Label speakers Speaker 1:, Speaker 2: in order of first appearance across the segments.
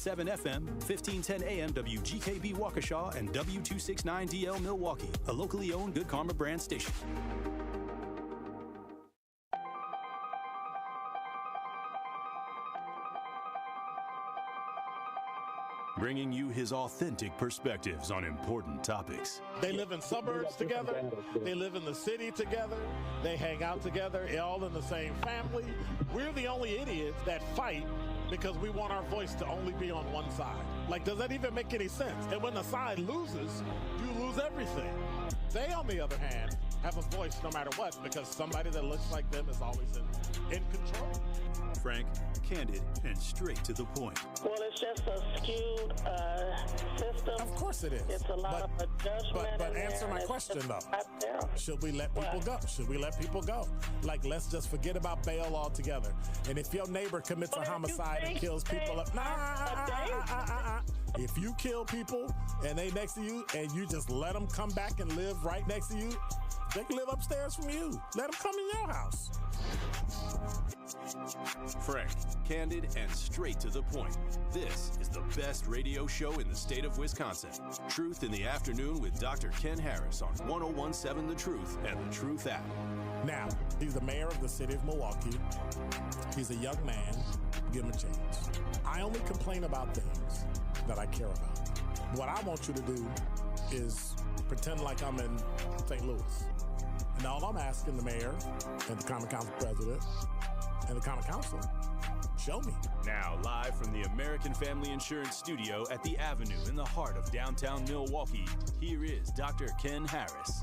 Speaker 1: 101.7 FM, 1510 AM WGKB Waukesha, and W269DL Milwaukee, a locally owned Good Karma brand station. Bringing you his authentic perspectives on important topics.
Speaker 2: They live in suburbs together. They live in the city together. They hang out together, all in the same family. We're the only idiots that fight because we want our voice to only be on one side. Like, does that even make any sense? And when the side loses, you lose everything. They, on the other hand, have a voice no matter what, because somebody that looks like them is always in control.
Speaker 1: Frank, candid, and straight to the point.
Speaker 3: Well, it's just a skewed system.
Speaker 2: Of course it is.
Speaker 3: It's a lot of adjustment.
Speaker 2: But answer my question, though. Should we let people go? Should we let people go? Like, let's just forget about bail altogether. And if your neighbor commits a homicide and kills people, if you kill people and they next to you and you just let them come back and live right next to you, they can live upstairs from you. Let them come in your house.
Speaker 1: Frank, candid, and straight to the point. This is the best radio show in the state of Wisconsin. Truth in the Afternoon with Dr. Ken Harris on 101.7 The Truth and The Truth app.
Speaker 2: Now, he's the mayor of the city of Milwaukee. He's a young man. Give him a chance. I only complain about things that I care about. What I want you to do is pretend like I'm in St. Louis. And all I'm asking the mayor and the Common Council president and the Common Council, show me.
Speaker 1: Now, live from the American Family Insurance Studio at the Avenue in the heart of downtown Milwaukee, here is Dr. Ken Harris.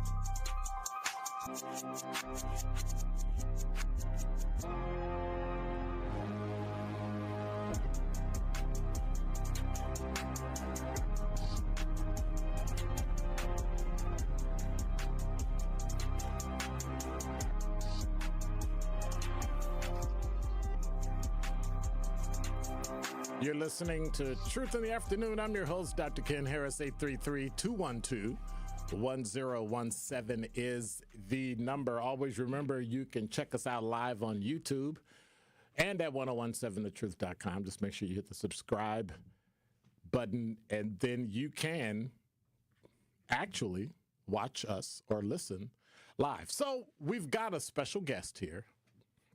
Speaker 2: You're listening to Truth in the Afternoon. I'm your host, Dr. Ken Harris. 833-212-1017 is the number. Always remember, you can check us out live on YouTube and at 1017thetruth.com. Just make sure you hit the subscribe button, and then you can actually watch us or listen live. So we've got a special guest here,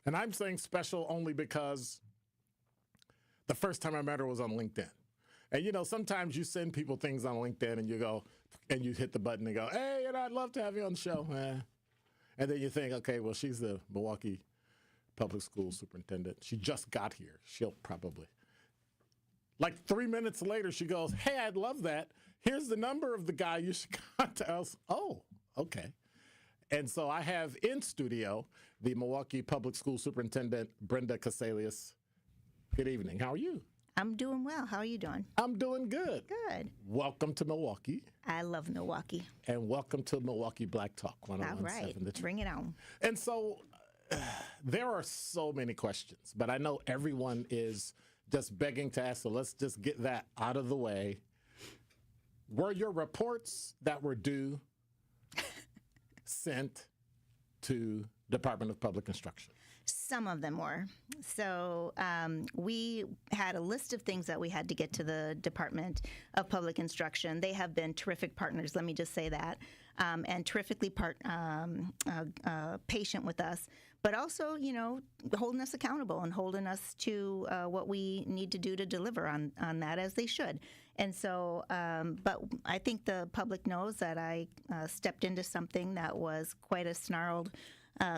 Speaker 2: and I'm saying special only because the first time I met her was on LinkedIn. And, you know, sometimes you send people things on LinkedIn and you go, and you hit the button and go, hey, I'd love to have you on the show. And then you think, okay, well, she's the Milwaukee Public School Superintendent. She just got here. She'll probably. Like 3 minutes later, she goes, hey, I'd love that. Here's the number of the guy you should contact us. Oh, okay. And so I have in studio the Milwaukee Public School Superintendent, Brenda Cassellius. Good evening. How are you?
Speaker 4: I'm doing well. How are you doing?
Speaker 2: I'm doing good.
Speaker 4: Good.
Speaker 2: Welcome to Milwaukee.
Speaker 4: I love Milwaukee.
Speaker 2: And welcome to Milwaukee Black Talk 101.7.
Speaker 4: All right. Bring it on.
Speaker 2: And so there are so many questions, but I know everyone is just begging to ask, so let's just get that out of the way. Were your reports that were due sent to Department of Public Instruction?
Speaker 4: Some of them were. So we had a list of things that we had to get to the Department of Public Instruction. They have been terrific partners, let me just say that, and terrifically patient with us, but also, you know, holding us accountable and holding us to what we need to do to deliver on that, as they should. And so, but I think the public knows that I stepped into something that was quite a snarled,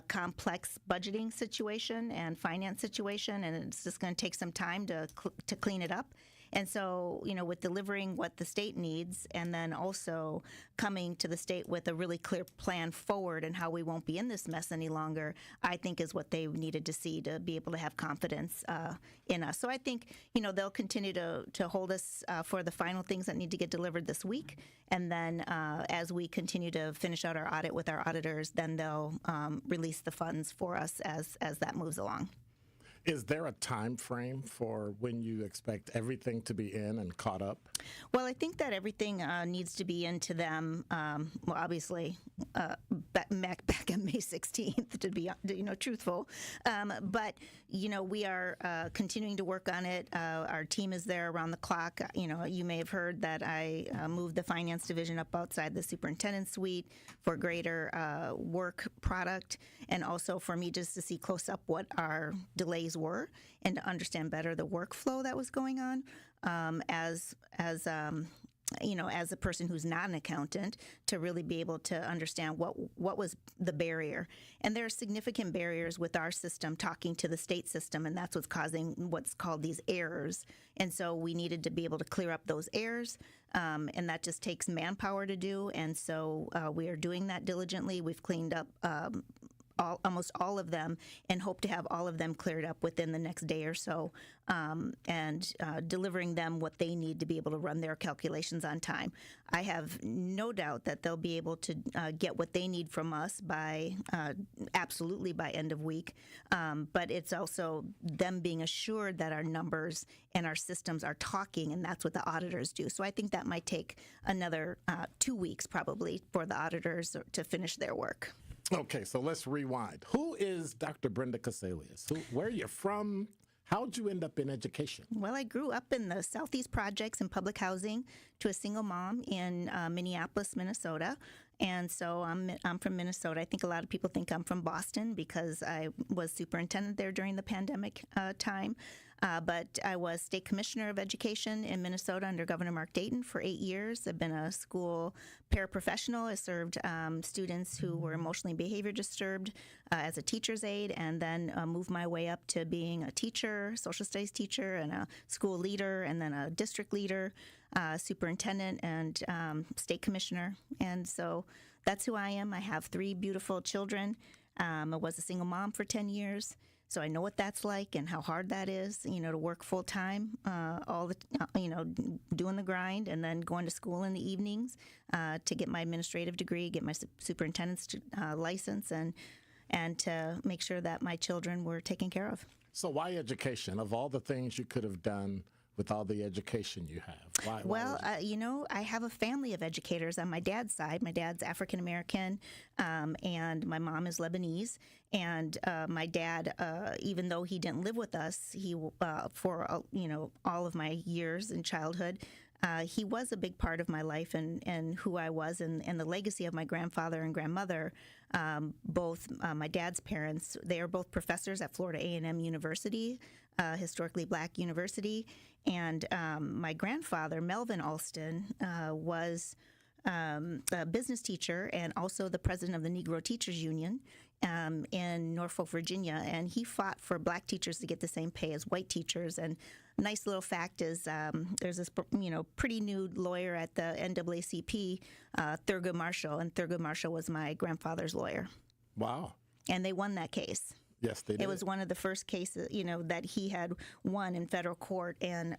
Speaker 4: complex budgeting situation and finance situation, and it's just going to take some time to clean it up. And so, you know, with delivering what the state needs and then also coming to the state with a really clear plan forward and how we won't be in this mess any longer, I think is what they needed to see to be able to have confidence in us. So I think, you know, they'll continue to hold us for the final things that need to get delivered this week. And then as we continue to finish out our audit with our auditors, then they'll release the funds for us as that moves along.
Speaker 2: Is there a time frame for when you expect everything to be in and caught up?
Speaker 4: Well, I think that everything needs to be into them. Well, obviously, back on May 16th, to be truthful. But we are continuing to work on it. Our team is there around the clock. You may have heard that I moved the finance division up outside the superintendent's suite for greater work product, and also for me just to see close up what our delays were and to understand better the workflow that was going on as a person who's not an accountant, to really be able to understand what was the barrier. And there are significant barriers with our system talking to the state system, and that's what's causing what's called these errors. And so we needed to be able to clear up those errors, and that just takes manpower to do. And so we are doing that diligently. We've cleaned up almost all of them, and hope to have all of them cleared up within the next day or so, and delivering them what they need to be able to run their calculations on time. I have no doubt that they'll be able to get what they need from us by absolutely by end of week, but it's also them being assured that our numbers and our systems are talking, and that's what the auditors do. So I think that might take another 2 weeks probably for the auditors to finish their work.
Speaker 2: Okay, so let's rewind. Who is Dr. Brenda Cassellius? Where are you from? How'd you end up in education?
Speaker 4: Well, I grew up in the Southeast Projects and public housing to a single mom in Minneapolis, Minnesota. And so I'm from Minnesota. I think a lot of people think I'm from Boston because I was superintendent there during the pandemic time. But I was state commissioner of education in Minnesota under Governor Mark Dayton for 8 years. I've been a school paraprofessional. I served students who were emotionally and behavior disturbed as a teacher's aide, and then moved my way up to being a teacher, social studies teacher, and a school leader, and then a district leader, superintendent, and state commissioner. And so that's who I am. I have 3 beautiful children. I was a single mom for 10 years. So I know what that's like and how hard that is, to work full time, doing the grind, and then going to school in the evenings to get my administrative degree, get my superintendent's license, and to make sure that my children were taken care of.
Speaker 2: So why education? Of all the things you could have done with all the education you have?
Speaker 4: Well, I have a family of educators on my dad's side. My dad's African American, and my mom is Lebanese. And my dad, even though he didn't live with us, he for all of my years in childhood, he was a big part of my life and who I was, and the legacy of my grandfather and grandmother. Both my dad's parents, they are both professors at Florida A&M University, historically black university. And my grandfather, Melvin Alston, was a business teacher and also the president of the Negro Teachers Union in Norfolk, Virginia. And he fought for black teachers to get the same pay as white teachers. And nice little fact is there's this pretty new lawyer at the NAACP, Thurgood Marshall, and Thurgood Marshall was my grandfather's lawyer.
Speaker 2: Wow.
Speaker 4: And they won that case.
Speaker 2: Yes, they did.
Speaker 4: It was one of the first cases, that he had won in federal court, and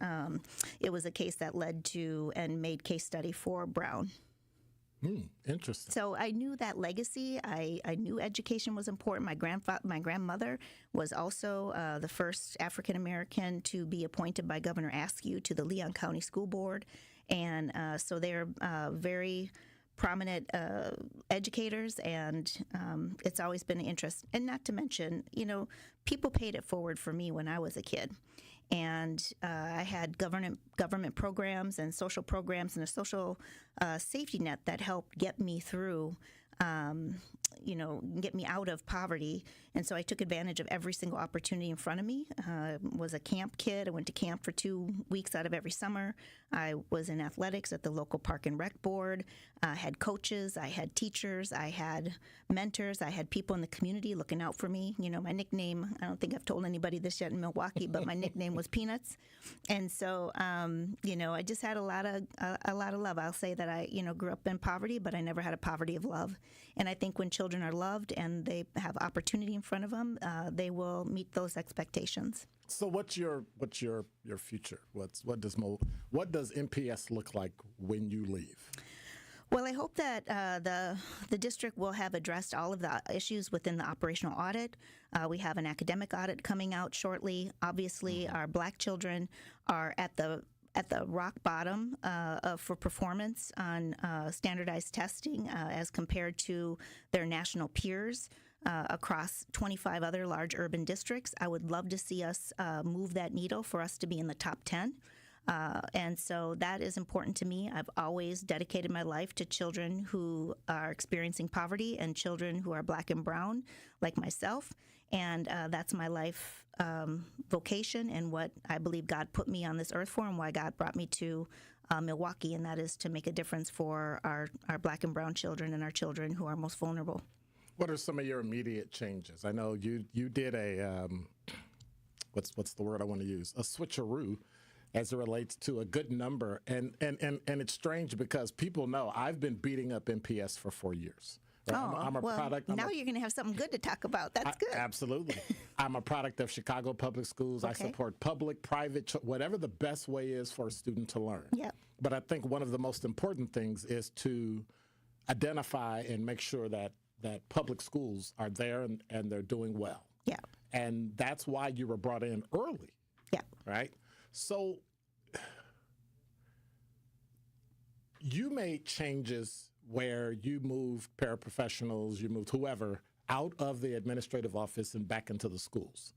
Speaker 4: it was a case that led to and made case study for Brown.
Speaker 2: Interesting.
Speaker 4: So I knew that legacy. I knew education was important. My grandmother was also the first African American to be appointed by Governor Askew to the Leon County School Board, and so they're very prominent educators, and it's always been an interest. And not to mention, people paid it forward for me when I was a kid. And I had government programs and social programs and a social safety net that helped get me through, get me out of poverty. And so I took advantage of every single opportunity in front of me. Was a camp kid. I went to camp for 2 weeks out of every summer. I was in athletics at the local park and rec board. I had coaches. I had teachers. I had mentors. I had people in the community looking out for me. My nickname, I don't think I've told anybody this yet in Milwaukee, but my nickname was Peanuts. And so, I just had a lot of love. I'll say that I, grew up in poverty, but I never had a poverty of love. And I think when children are loved and they have opportunity in front of them, they will meet those expectations.
Speaker 2: So what's your future? What does MPS look like when you leave?
Speaker 4: Well, I hope that the district will have addressed all of the issues within the operational audit. We have an academic audit coming out shortly. Obviously, our Black children are at the rock bottom for performance on standardized testing as compared to their national peers across 25 other large urban districts. I would love to see us move that needle for us to be in the top 10. And so that is important to me. I've always dedicated my life to children who are experiencing poverty and children who are Black and brown, like myself. And that's my life vocation and what I believe God put me on this earth for and why God brought me to Milwaukee, and that is to make a difference for our Black and brown children and our children who are most vulnerable.
Speaker 2: What are some of your immediate changes? I know you did a, what's the word I want to use? A switcheroo as it relates to a good number. And it's strange because people know I've been beating up MPS for 4 years. Right? I'm a product.
Speaker 4: Now you're going to have something good to talk about. That's good.
Speaker 2: Absolutely. I'm a product of Chicago Public Schools. Okay. I support public, private, whatever the best way is for a student to learn.
Speaker 4: Yep.
Speaker 2: But I think one of the most important things is to identify and make sure that public schools are there and they're doing well.
Speaker 4: Yeah.
Speaker 2: And that's why you were brought in early.
Speaker 4: Yeah.
Speaker 2: Right? So you made changes where you moved paraprofessionals, you moved whoever out of the administrative office and back into the schools.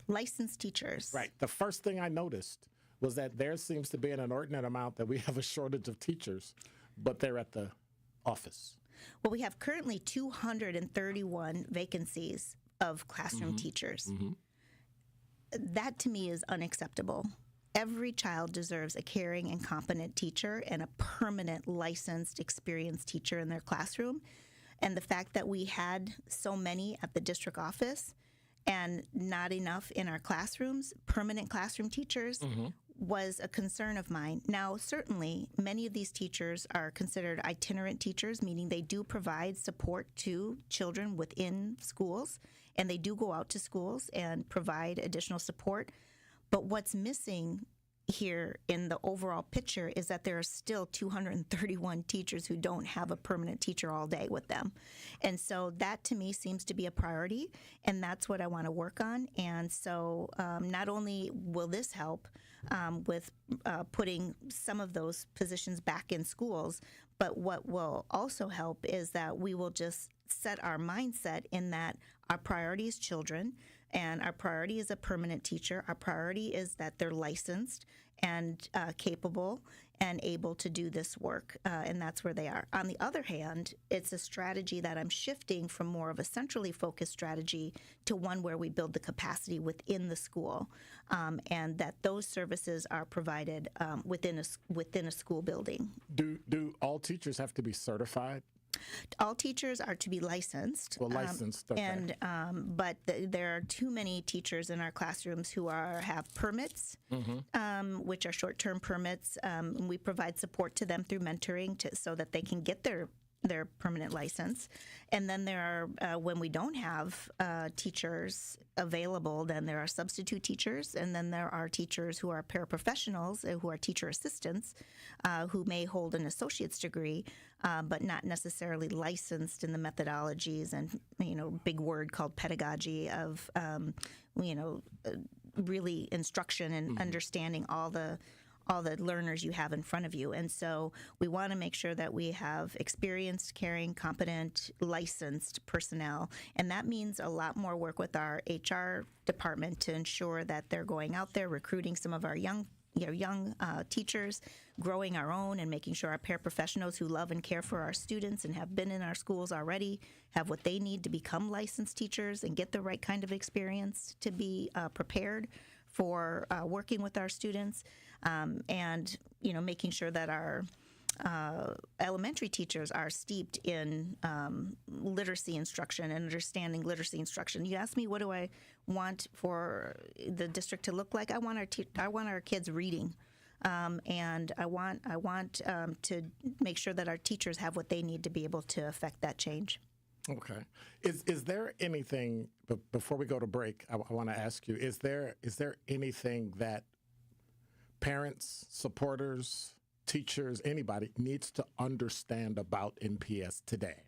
Speaker 4: Licensed teachers.
Speaker 2: Right. The first thing I noticed was that there seems to be an inordinate amount that we have a shortage of teachers, but they're at the office.
Speaker 4: Well, we have currently 231 vacancies of classroom teachers. That to me is unacceptable. Every child deserves a caring and competent teacher and a permanent licensed, experienced teacher in their classroom. And the fact that we had so many at the district office and not enough in our classrooms, permanent classroom teachers, was a concern of mine. Now, certainly, many of these teachers are considered itinerant teachers, meaning they do provide support to children within schools, and they do go out to schools and provide additional support. But what's missing here in the overall picture is that there are still 231 teachers who don't have a permanent teacher all day with them. And so that to me seems to be a priority, and that's what I want to work on. And so not only will this help with putting some of those positions back in schools, but what will also help is that we will just set our mindset in that our priority is children, and our priority is a permanent teacher. Our priority is that they're licensed and capable and able to do this work, and that's where they are. On the other hand, it's a strategy that I'm shifting from more of a centrally focused strategy to one where we build the capacity within the school, and that those services are provided within a school building.
Speaker 2: Do all teachers have to be certified?
Speaker 4: All teachers are to be licensed.
Speaker 2: Well, licensed, okay.
Speaker 4: And but there are too many teachers in our classrooms who have permits, which are short-term permits. And we provide support to them through mentoring so that they can get their permanent license. And then there are, when we don't have teachers available, then there are substitute teachers, and then there are teachers who are paraprofessionals, who are teacher assistants, who may hold an associate's degree, but not necessarily licensed in the methodologies and, big word called pedagogy of, really instruction and understanding all the learners you have in front of you. And so we want to make sure that we have experienced, caring, competent, licensed personnel. And that means a lot more work with our HR department to ensure that they're going out there, recruiting some of our young teachers, growing our own, and making sure our paraprofessionals who love and care for our students and have been in our schools already have what they need to become licensed teachers and get the right kind of experience to be prepared for working with our students, and making sure that our elementary teachers are steeped in literacy instruction and understanding literacy instruction. You asked me, what do I want for the district to look like? I want our kids reading, and I want to make sure that our teachers have what they need to be able to affect that change.
Speaker 2: Okay. Is there anything, before we go to break, I want to ask you, is there anything that parents, supporters, teachers, anybody needs to understand about MPS today?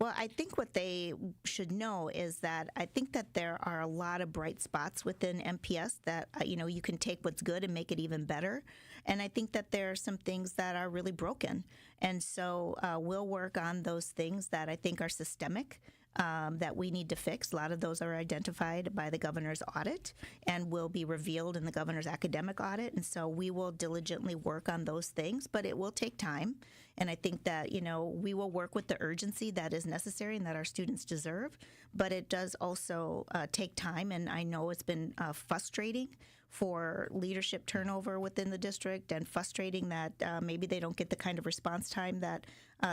Speaker 4: Well, I think what they should know is that I think that there are a lot of bright spots within MPS that, you can take what's good and make it even better. And I think that there are some things that are really broken. And so we'll work on those things that I think are systemic. That we need to fix. A lot of those are identified by the governor's audit and will be revealed in the governor's academic audit. And so we will diligently work on those things, but it will take time. And I think that, we will work with the urgency that is necessary and that our students deserve. But it does also take time. And I know it's been frustrating for leadership turnover within the district and frustrating that maybe they don't get the kind of response time that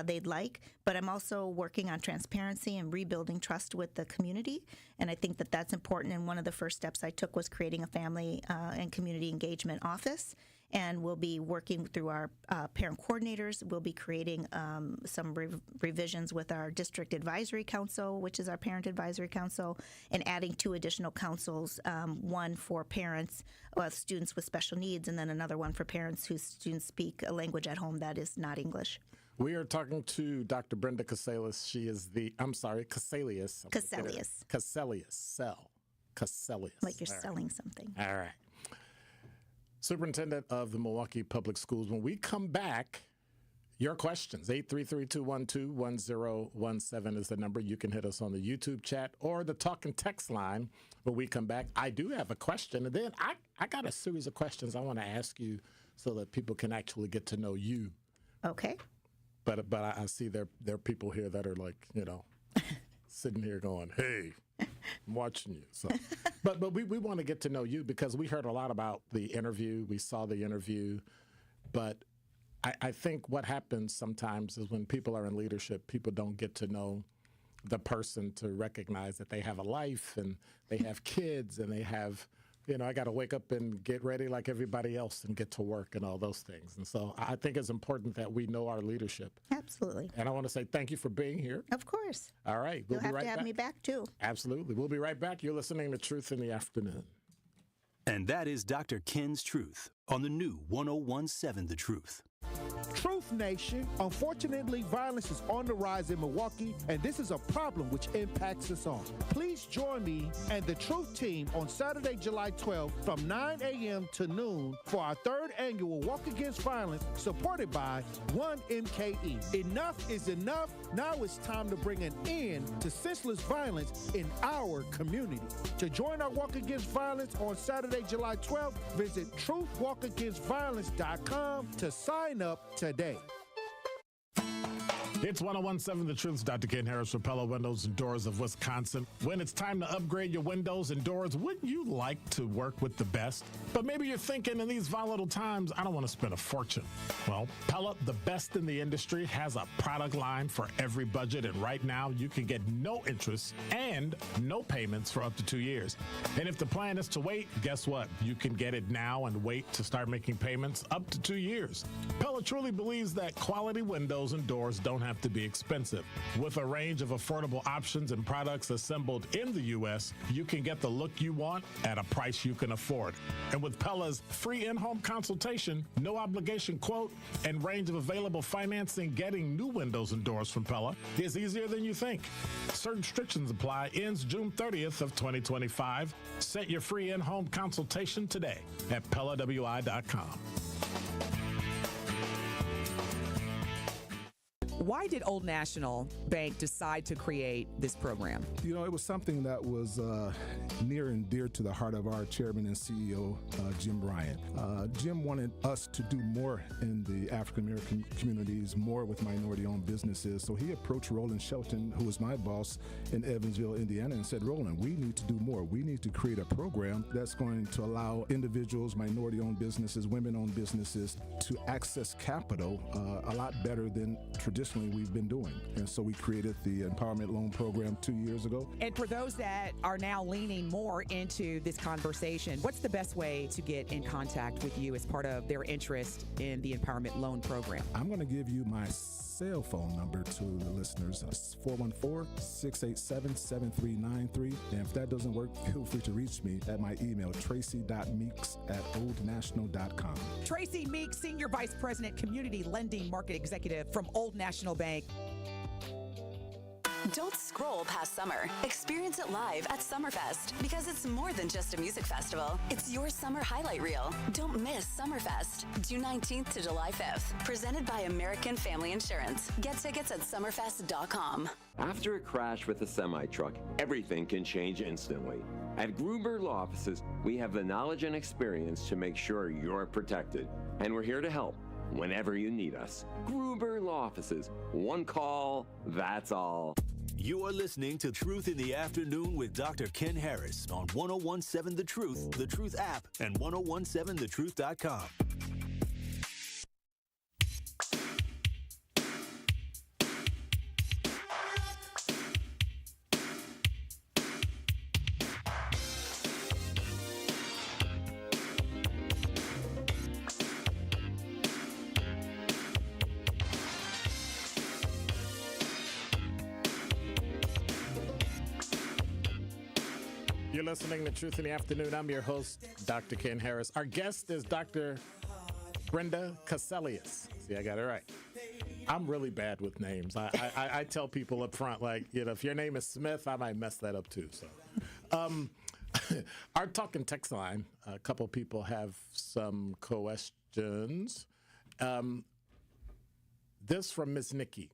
Speaker 4: they'd like. But I'm also working on transparency and rebuilding trust with the community. And I think that that's important. And one of the first steps I took was creating a family and community engagement office. And we'll be working through our parent coordinators. We'll be creating some revisions with our district advisory council, which is our parent advisory council, and adding 2 additional councils, one for parents of students with special needs, and then another one for parents whose students speak a language at home that is not English.
Speaker 2: We are talking to Dr. Brenda Cassellius. She is Cassellius. Cassellius.
Speaker 4: Like you're selling something.
Speaker 2: All right. Superintendent of the Milwaukee Public Schools. When we come back, your questions, 833-212-1017 is the number. You can hit us on the YouTube chat or the talk and text line when we come back. I do have a question, and then I got a series of questions I want to ask you so that people can actually get to know you.
Speaker 4: Okay.
Speaker 2: But I see there are people here that are like, sitting here going, hey, I'm watching you. So, but we want to get to know you because we heard a lot about the interview. We saw the interview. But I think what happens sometimes is when people are in leadership, people don't get to know the person to recognize that they have a life and they have kids and they have, I got to wake up and get ready like everybody else and get to work and all those things. And so I think it's important that we know our leadership.
Speaker 4: Absolutely.
Speaker 2: And I want to say thank you for being here.
Speaker 4: Of course.
Speaker 2: All right.
Speaker 4: You'll have to have me back, too.
Speaker 2: Absolutely. We'll be right back. You're listening to Truth in the Afternoon.
Speaker 1: And that is Dr. Ken's Truth on the new 101.7 The Truth.
Speaker 5: Truth Nation, unfortunately, violence is on the rise in Milwaukee, and this is a problem which impacts us all. Please join me and the Truth team on Saturday, July 12th from 9 a.m. to noon for our 3rd annual Walk Against Violence supported by 1MKE. Enough is enough. Now it's time to bring an end to senseless violence in our community. To join our Walk Against Violence on Saturday, July 12th, visit truthwalkagainstviolence.com to sign up today.
Speaker 2: It's 101.7 The Truth's Dr. Ken Harris for Pella Windows and Doors of Wisconsin. When it's time to upgrade your windows and doors, wouldn't you like to work with the best? But maybe you're thinking in these volatile times, I don't want to spend a fortune. Well, Pella, the best in the industry, has a product line for every budget. And right now, you can get no interest and no payments for up to 2 years. And if the plan is to wait, guess what? You can get it now and wait to start making payments up to 2 years. Pella truly believes that quality windows and doors don't have to be expensive. With a range of affordable options and products assembled in the U.S., you can get the look you want at a price you can afford. And with Pella's free in-home consultation, no obligation quote, and range of available financing, getting new windows and doors from Pella is easier than you think. Certain restrictions apply. Ends June 30th of 2025. Set your free in-home consultation today at PellaWI.com.
Speaker 6: Why did Old National Bank decide to create this program?
Speaker 7: It was something that was near and dear to the heart of our chairman and CEO, Jim Bryant. Jim wanted us to do more in the African American communities, more with minority-owned businesses. So he approached Roland Shelton, who was my boss in Evansville, Indiana, and said, Roland, we need to do more. We need to create a program that's going to allow individuals, minority-owned businesses, women-owned businesses to access capital a lot better than traditionally we've been doing. And so we created the Empowerment Loan Program 2 years ago.
Speaker 6: And for those that are now leaning more into this conversation, what's the best way to get in contact with you as part of their interest in the Empowerment Loan Program?
Speaker 7: I'm going to give you my cell phone number to the listeners. It's 414-687-7393. And if that doesn't work, feel free to reach me at my email, tracy.meeks@oldnational.com.
Speaker 6: Tracy Meeks, Senior Vice President, Community Lending Market Executive from Old National Bank.
Speaker 8: Don't scroll past summer. Experience it live at Summerfest because it's more than just a music festival. It's your summer highlight reel. Don't miss Summerfest, June 19th to July 5th. Presented by American Family Insurance. Get tickets at summerfest.com.
Speaker 9: After a crash with a semi-truck, everything can change instantly. At Gruber Law Offices, we have the knowledge and experience to make sure you're protected. And we're here to help whenever you need us. Gruber Law Offices. One call, that's all.
Speaker 1: You are listening to Truth in the Afternoon with Dr. Ken Harris on 1017 The Truth app, and 1017thetruth.com.
Speaker 2: You're listening to Truth in the Afternoon. I'm your host, Dr. Ken Harris. Our guest is Dr. Brenda Cassellius. See, I got it right. I'm really bad with names. I tell people up front, like, if your name is Smith, I might mess that up too. So, our talk and text line, a couple people have some questions. This from Ms. Nikki.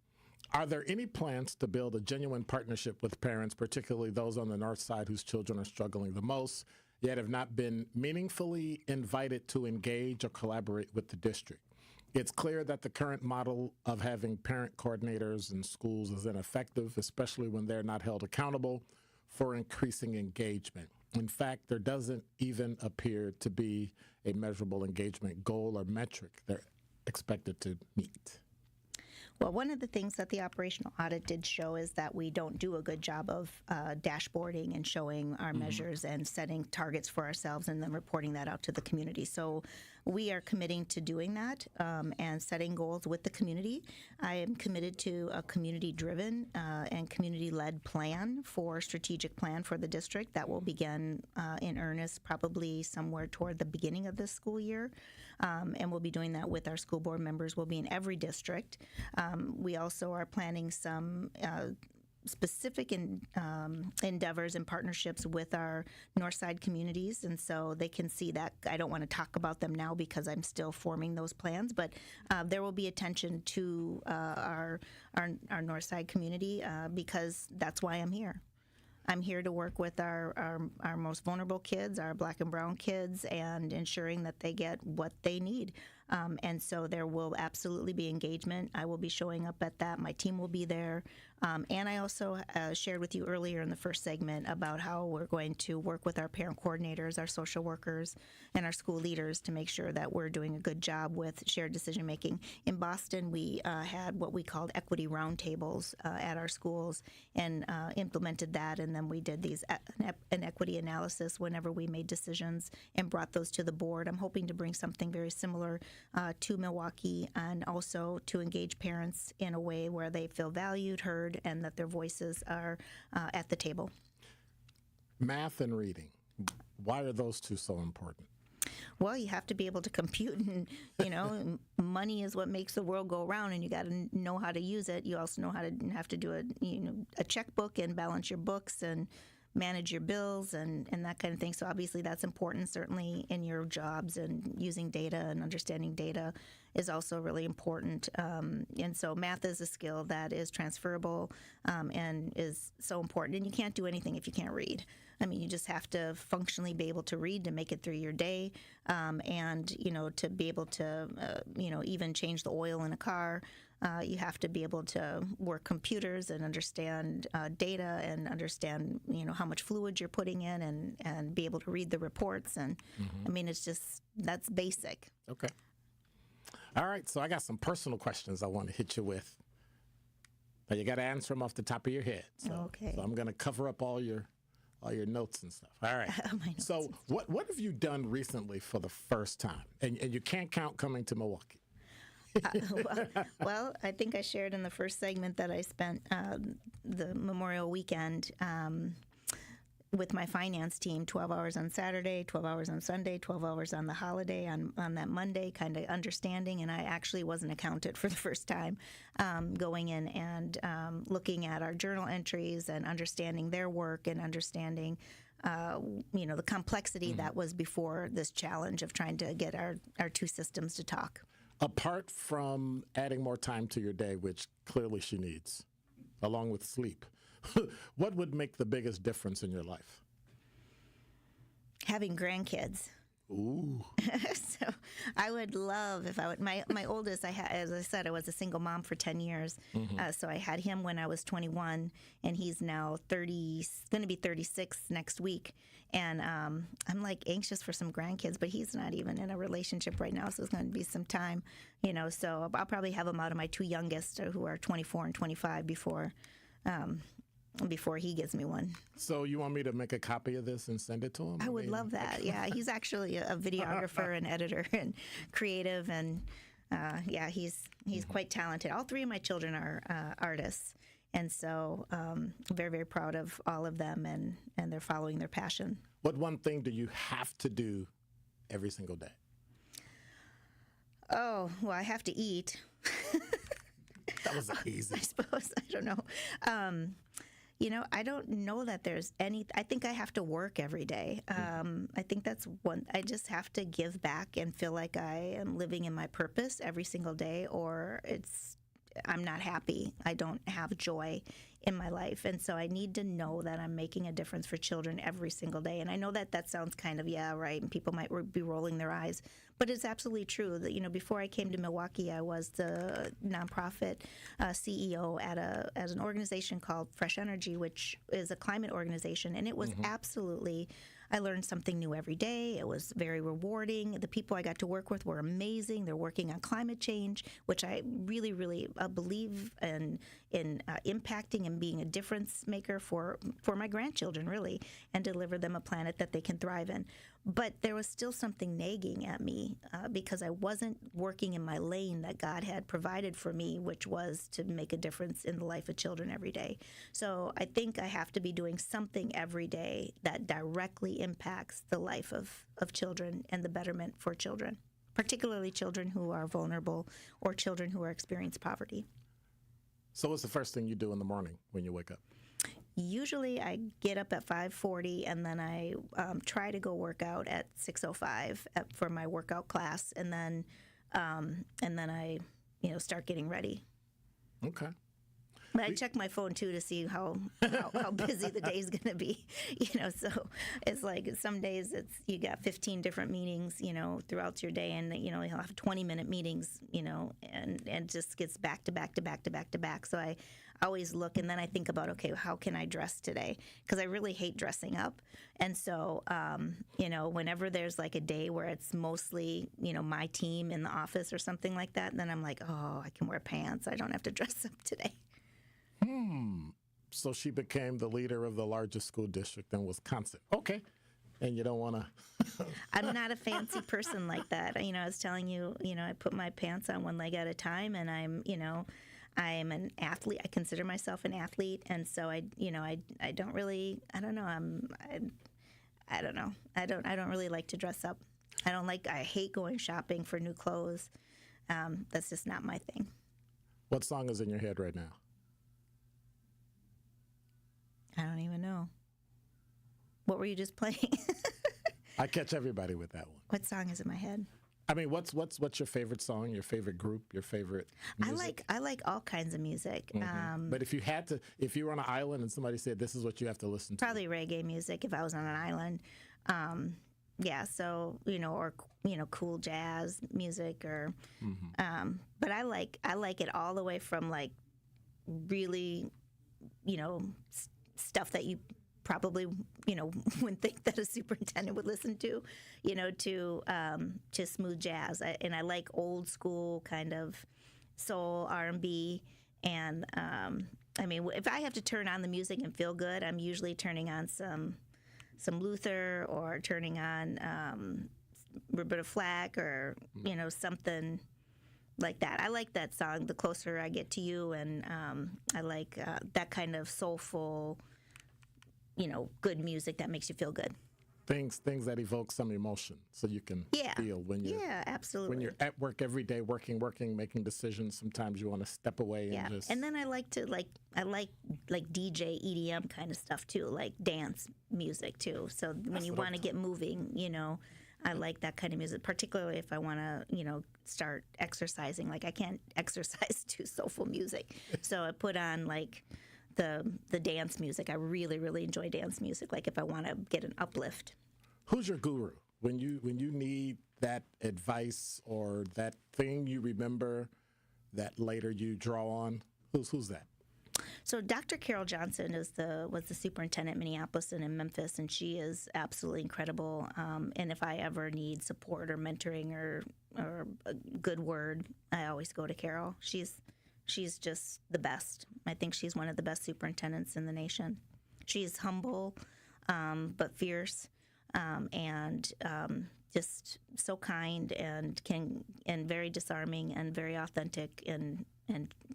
Speaker 2: Are there any plans to build a genuine partnership with parents, particularly those on the north side whose children are struggling the most, yet have not been meaningfully invited to engage or collaborate with the district? It's clear that the current model of having parent coordinators in schools is ineffective, especially when they're not held accountable for increasing engagement. In fact, there doesn't even appear to be a measurable engagement goal or metric they're expected to meet.
Speaker 4: Well, one of the things that the operational audit did show is that we don't do a good job of dashboarding and showing our measures and setting targets for ourselves and then reporting that out to the community. So we are committing to doing that and setting goals with the community. I am committed to a community-driven and community-led plan strategic plan for the district that will begin in earnest probably somewhere toward the beginning of this school year. And we'll be doing that with our school board members. We'll be in every district. We also are planning some specific endeavors and partnerships with our north side communities, and so they can see that. I don't want to talk about them now because I'm still forming those plans, but there will be attention to our north side community because that's why I'm here. I'm here to work with our most vulnerable kids, our black and brown kids, and ensuring that they get what they need. And so there will absolutely be engagement. I will be showing up at that. My team will be there. And I also shared with you earlier in the first segment about how we're going to work with our parent coordinators, our social workers, and our school leaders to make sure that we're doing a good job with shared decision making. In Boston, we had what we called equity roundtables at our schools and implemented that. And then we did an equity analysis whenever we made decisions and brought those to the board. I'm hoping to bring something very similar to Milwaukee, and also to engage parents in a way where they feel valued, heard, and that their voices are at the table.
Speaker 2: Math and reading, why are those two so important?
Speaker 4: Well, you have to be able to compute, and money is what makes the world go around, and you got to know how to use it. You also have to do a checkbook and balance your books and manage your bills and that kind of thing. So obviously that's important, certainly in your jobs, and using data and understanding data is also really important. And so math is a skill that is transferable and is so important. And you can't do anything if you can't read. I mean, you just have to functionally be able to read to make it through your day, and to be able to even change the oil in a car. You have to be able to work computers and understand data and understand how much fluid you're putting in, and be able to read the reports. And I mean, that's basic.
Speaker 2: Okay. All right. So I got some personal questions I want to hit you with. But you got to answer them off the top of your head. So,
Speaker 4: okay.
Speaker 2: So I'm going to cover up all your notes and stuff. All right. So what have you done recently for the first time? And you can't count coming to Milwaukee.
Speaker 4: Well, I think I shared in the first segment that I spent the Memorial weekend with my finance team, 12 hours on Saturday, 12 hours on Sunday, 12 hours on the holiday, on that Monday, kind of understanding. And I actually was an accountant for the first time, going in and looking at our journal entries and understanding their work and understanding the complexity that was before this challenge of trying to get our two systems to talk.
Speaker 2: Apart from adding more time to your day, which clearly she needs, along with sleep, what would make the biggest difference in your life?
Speaker 4: Having grandkids.
Speaker 2: Ooh.
Speaker 4: So I would love if I would. My oldest, as I said, I was a single mom for 10 years. So I had him when I was 21, and he's now 30, going to be 36 next week. And I'm like anxious for some grandkids, but he's not even in a relationship right now, so it's going to be some time, So I'll probably have him out of my two youngest, who are 24 and 25, before he gives me one.
Speaker 2: So you want me to make a copy of this and send it to him?
Speaker 4: I would love that. Yeah, he's actually a videographer and editor and creative, and he's quite talented. All three of my children are artists, and so very, very proud of all of them, and they're following their passion.
Speaker 2: What one thing do you have to do every single day?
Speaker 4: Oh, well, I have to eat.
Speaker 2: That was easy.
Speaker 4: I suppose. I don't know. I don't know that there's any. I think I have to work every day. I think that's one. I just have to give back and feel like I am living in my purpose every single day, or I'm not happy. I don't have joy in my life. And so I need to know that I'm making a difference for children every single day. And I know that sounds kind of, yeah, right, and people might be rolling their eyes. But it's absolutely true that, before I came to Milwaukee, I was the nonprofit CEO at an organization called Fresh Energy, which is a climate organization. And it was absolutely, I learned something new every day. It was very rewarding. The people I got to work with were amazing. They're working on climate change, which I really, really believe in impacting and being a difference maker for my grandchildren, really, and deliver them a planet that they can thrive in. But there was still something nagging at me because I wasn't working in my lane that God had provided for me, which was to make a difference in the life of children every day. So I think I have to be doing something every day that directly impacts the life of children and the betterment for children, particularly children who are vulnerable or children who are experiencing poverty.
Speaker 2: So what's the first thing you do in the morning when you wake up?
Speaker 4: Usually I get up at 5:40, and then I try to go work out at 6:05 for my workout class, and then I start getting ready.
Speaker 2: Okay.
Speaker 4: But I check my phone too to see how busy the day's going to be, So it's like some days you got 15 different meetings, throughout your day, and you'll have 20-minute meetings, and just gets back to back to back to back to back. So I always look, and then I think about, okay, how can I dress today? Because I really hate dressing up, and so whenever there's like a day where it's mostly my team in the office or something like that, then I'm like, oh, I can wear pants. I don't have to dress up today.
Speaker 2: So she became the leader of the largest school district in Wisconsin. Okay. And you don't want to...
Speaker 4: I'm not a fancy person like that. I was telling you, I put my pants on one leg at a time, and I'm an athlete. I consider myself an athlete. And so I don't really, I don't know. I don't know. I don't really like to dress up. I hate going shopping for new clothes. That's just not my thing.
Speaker 2: What song is in your head right now?
Speaker 4: I don't even know. What were you just playing?
Speaker 2: I catch everybody with that one.
Speaker 4: What song is in my head?
Speaker 2: I mean, what's your favorite song? Your favorite group? Your favorite music?
Speaker 4: I like all kinds of music.
Speaker 2: But if you were on an island and somebody said this is what you have to listen to,
Speaker 4: probably reggae music. If I was on an island, So or cool jazz music, or. But I like it all the way from like really, stuff that you probably wouldn't think that a superintendent would listen to, to smooth jazz. And I like old school kind of soul, R&B, and if I have to turn on the music and feel good, I'm usually turning on some Luther, or turning on Roberta Flack, or something like that. I like that song, The Closer I Get to You, and I like that kind of soulful, good music that makes you feel good.
Speaker 2: Things that evoke some emotion, so you can feel when you're
Speaker 4: absolutely.
Speaker 2: When you're at work every day, working, making decisions. Sometimes you want to step away and just.
Speaker 4: And then I like to I like DJ EDM kind of stuff too, like dance music too. So when you want to get moving, I like that kind of music, particularly if I want to, start exercising. Like I can't exercise to soulful music, so I put on like the dance music. I really, really enjoy dance music. Like if I want to get an uplift.
Speaker 2: Who's your guru when you need that advice or that thing you remember that later you draw on? Who's that?
Speaker 4: So Dr. Carol Johnson was the superintendent in Minneapolis and in Memphis, and she is absolutely incredible. And if I ever need support or mentoring or a good word, I always go to Carol. She's just the best. I think she's one of the best superintendents in the nation. She's humble, but fierce, and just so kind and very disarming and very authentic. And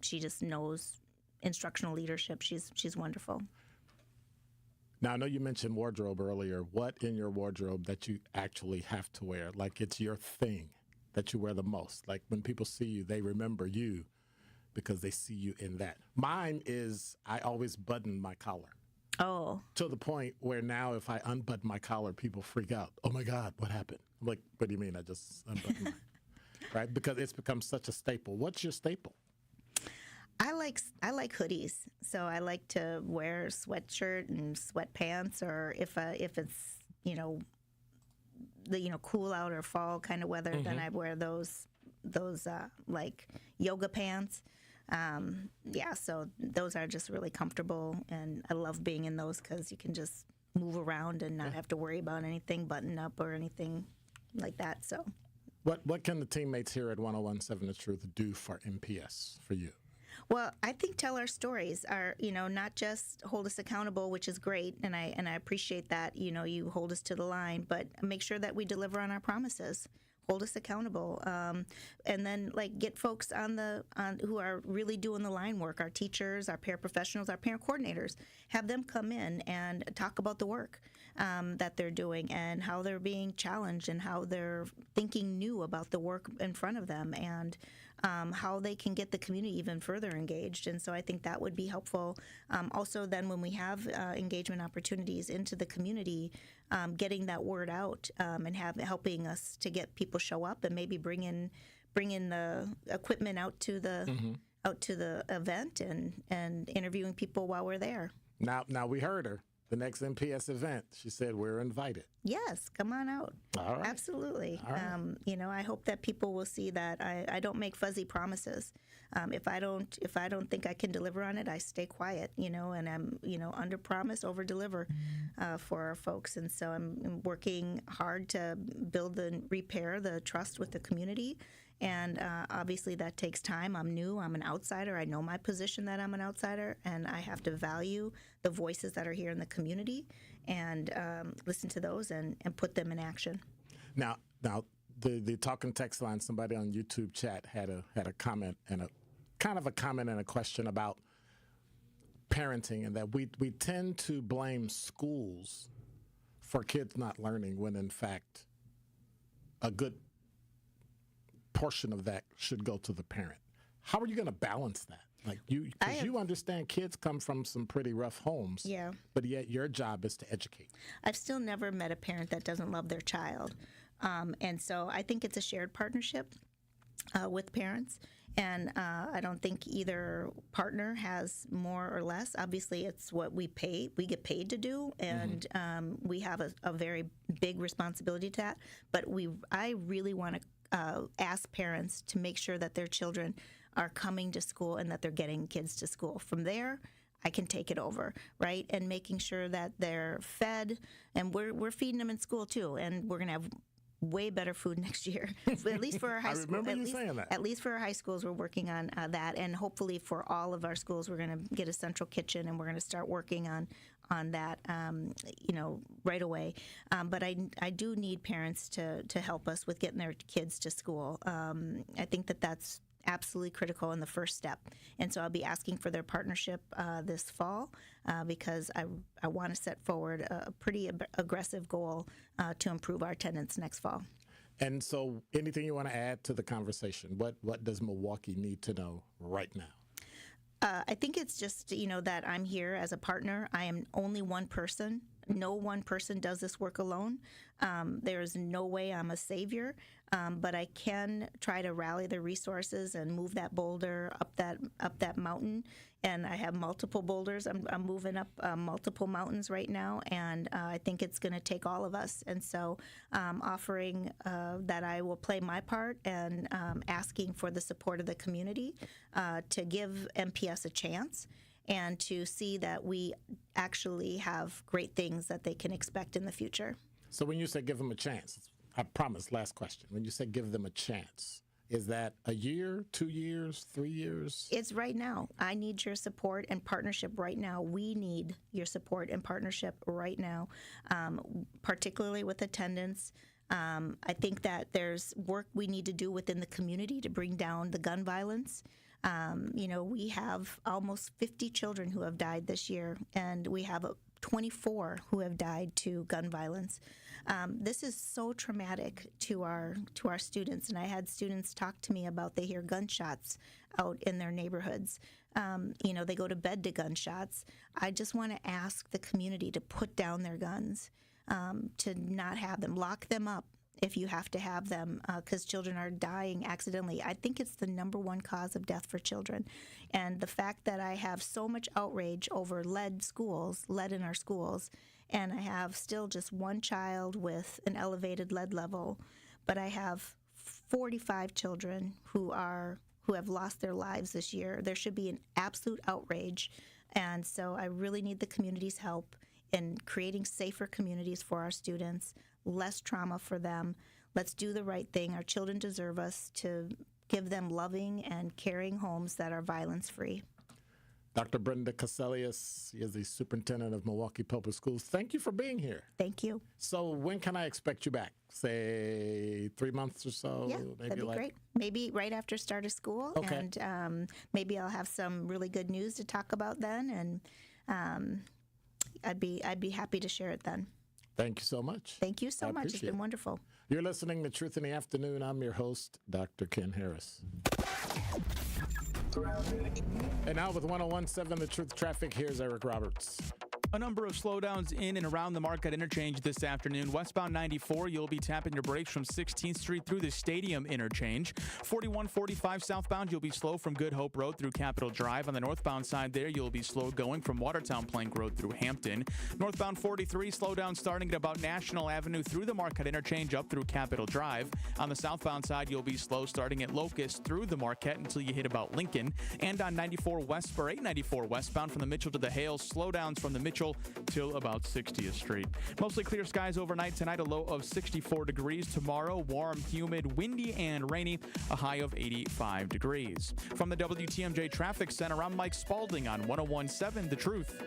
Speaker 4: she just knows instructional leadership. She's wonderful.
Speaker 2: Now, I know you mentioned wardrobe earlier. What in your wardrobe that you actually have to wear? Like it's your thing that you wear the most. Like when people see you, they remember you because they see you in that. Mine is I always button my collar.
Speaker 4: Oh.
Speaker 2: To the point where now if I unbutton my collar, people freak out. Oh, my God, what happened? I'm like, what do you mean I just unbuttoned mine? Right? Because it's become such a staple. What's your staple?
Speaker 4: I like hoodies. So I like to wear a sweatshirt and sweatpants, or if it's, the cool out or fall kind of weather, then I wear those like yoga pants. So those are just really comfortable, and I love being in those because you can just move around and not have to worry about anything button up or anything like that. So,
Speaker 2: what can the teammates here at 101.7 The Truth do for MPS for you?
Speaker 4: Well, I think tell our stories are, not just hold us accountable, which is great, and I appreciate that, you hold us to the line, but make sure that we deliver on our promises. Hold us accountable, and then get folks on who are really doing the line work. Our teachers, our paraprofessionals, our parent coordinators, have them come in and talk about the work that they're doing and how they're being challenged and how they're thinking new about the work in front of them and how they can get the community even further engaged. And so I think that would be helpful. Also, then when we have engagement opportunities into the community, getting that word out and helping us to get people show up and maybe bring in the equipment out to the event and interviewing people while we're there.
Speaker 2: Now we heard her. The next MPS event, she said we're invited.
Speaker 4: Yes, come on out.
Speaker 2: All right.
Speaker 4: Absolutely.
Speaker 2: All right.
Speaker 4: I hope that people will see that I don't make fuzzy promises. If I don't think I can deliver on it, I stay quiet. And I'm under promise, over deliver for our folks. And so I'm working hard to build and repair the trust with the community. And obviously that takes time. I'm new. I'm an outsider. I know my position that I'm an outsider, and I have to value the voices that are here in the community and listen to those and put them in action.
Speaker 2: Now the talking text line. Somebody on YouTube chat had a comment and a question about parenting, and that we tend to blame schools for kids not learning when in fact a good portion of that should go to the parent. How are you going to balance that? Because you understand kids come from some pretty rough homes, but yet your job is to educate.
Speaker 4: I've still never met a parent that doesn't love their child. And so I think it's a shared partnership with parents. And I don't think either partner has more or less. Obviously, it's what we get paid to do, and we have a very big responsibility to that. But I really want to ask parents to make sure that their children are coming to school and that they're getting kids to school. From there, I can take it over, right? And making sure that they're fed, and we're feeding them in school too, and we're gonna have way better food next year, at least for our high schools.
Speaker 2: I remember you saying that.
Speaker 4: At least for our high schools, we're working on that, and hopefully for all of our schools, we're going to get a central kitchen, and we're going to start working on that, right away. But I do need parents to help us with getting their kids to school. I think that's absolutely critical and the first step. And so I'll be asking for their partnership this fall because I want to set forward a pretty aggressive goal to improve our attendance next fall.
Speaker 2: And so anything you want to add to the conversation? What does Milwaukee need to know right now?
Speaker 4: I think it's just, that I'm here as a partner. I am only one person. No one person does this work alone. There's no way I'm a savior, but I can try to rally the resources and move that boulder up that mountain. And I have multiple boulders. I'm moving up multiple mountains right now, and I think it's going to take all of us. And so offering that I will play my part and asking for the support of the community to give MPS a chance and to see that we actually have great things that they can expect in the future.
Speaker 2: So when you say give them a chance, I promise, last question. When you say give them a chance, is that a year, 2 years, 3 years?
Speaker 4: It's right now. I need your support and partnership right now. We need your support and partnership right now, particularly with attendance. I think that there's work we need to do within the community to bring down the gun violence. We have almost 50 children who have died this year, and we have 24 who have died to gun violence. This is so traumatic to our students, and I had students talk to me about they hear gunshots out in their neighborhoods. They go to bed to gunshots. I just want to ask the community to put down their guns, to not have them, lock them up if you have to have them, because children are dying accidentally. I think it's the number one cause of death for children. And the fact that I have so much outrage over lead in our schools, and I have still just one child with an elevated lead level, but I have 45 children who have lost their lives this year. There should be an absolute outrage. And so I really need the community's help in creating safer communities for our students, less trauma for them. Let's do the right thing. Our children deserve us to give them loving and caring homes that are violence-free.
Speaker 2: Dr. Brenda Cassellius is the superintendent of Milwaukee Public Schools. Thank you for being here.
Speaker 4: Thank you.
Speaker 2: So when can I expect you back? Say 3 months or so?
Speaker 4: Yeah, that'd be great. Maybe right after start of school.
Speaker 2: Okay.
Speaker 4: And maybe I'll have some really good news to talk about then. And I'd be happy to share it then.
Speaker 2: Thank you so much.
Speaker 4: Thank you so much. It's been wonderful.
Speaker 2: You're listening to Truth in the Afternoon. I'm your host, Dr. Ken Harris. And now with 101.7 The Truth Traffic, here's Eric Roberts.
Speaker 10: A number of slowdowns in and around the Marquette interchange this afternoon. Westbound 94, you'll be tapping your brakes from 16th Street through the Stadium interchange. 4145 southbound, you'll be slow from Good Hope Road through Capitol Drive. On the northbound side there, you'll be slow going from Watertown Plank Road through Hampton. Northbound 43, slowdown starting at about National Avenue through the Marquette interchange up through Capitol Drive. On the southbound side, you'll be slow starting at Locust through the Marquette until you hit about Lincoln. And on 894 westbound from the Mitchell to the Hales, slowdowns from the Mitchell till about 60th Street. Mostly clear skies overnight tonight, a low of 64 degrees. Tomorrow, warm, humid, windy, and rainy, a high of 85 degrees. From the WTMJ Traffic Center, I'm Mike Spalding on 101.7 The Truth.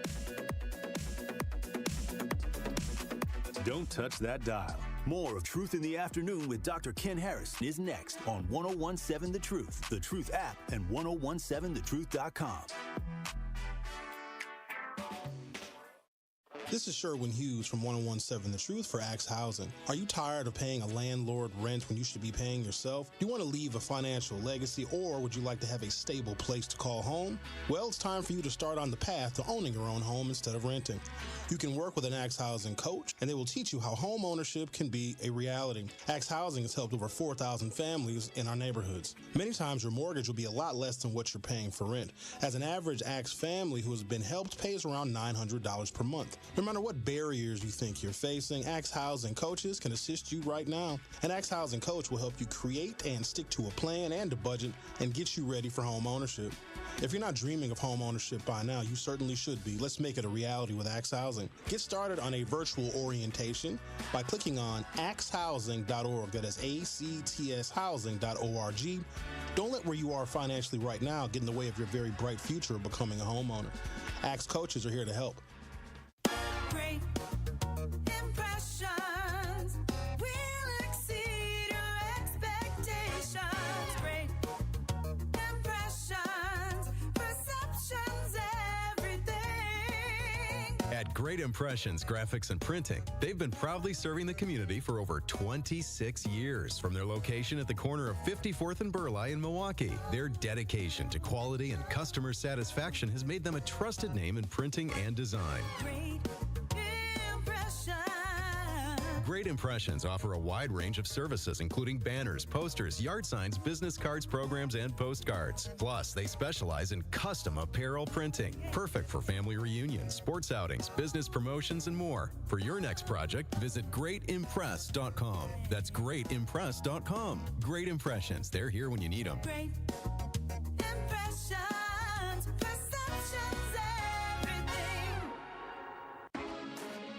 Speaker 1: Don't touch that dial. More of Truth in the Afternoon with Dr. Ken Harris is next on 101.7 The Truth app, and 1017thetruth.com.
Speaker 11: This is Sherwin Hughes from 101.7 The Truth for Axe Housing. Are you tired of paying a landlord rent when you should be paying yourself? Do you want to leave a financial legacy, or would you like to have a stable place to call home? Well, it's time for you to start on the path to owning your own home instead of renting. You can work with an Axe Housing coach, and they will teach you how home ownership can be a reality. Axe Housing has helped over 4,000 families in our neighborhoods. Many times your mortgage will be a lot less than what you're paying for rent, as an average Axe family who has been helped pays around $900 per month. No matter what barriers you think you're facing, Axe Housing coaches can assist you right now. An Axe Housing coach will help you create and stick to a plan and a budget and get you ready for home ownership. If you're not dreaming of home ownership by now, you certainly should be. Let's make it a reality with Axe Housing. Get started on a virtual orientation by clicking on axehousing.org. That is ACTS housing.org. Don't let where you are financially right now get in the way of your very bright future of becoming a homeowner. Axe coaches are here to help.
Speaker 12: Great impressions will exceed your expectations. Great
Speaker 13: Great Impressions Graphics and Printing. They've been proudly serving the community for over 26 years from their location at the corner of 54th and Burleigh in Milwaukee. Their dedication to quality and customer satisfaction has made them a trusted name in printing and design. Great Impressions offer a wide range of services, including banners, posters, yard signs, business cards, programs, and postcards. Plus, they specialize in custom apparel printing, perfect for family reunions, sports outings, business promotions, and more. For your next project, visit greatimpress.com. That's greatimpress.com. Great Impressions. They're here when you need them.
Speaker 12: Great impressions, perceptions, everything.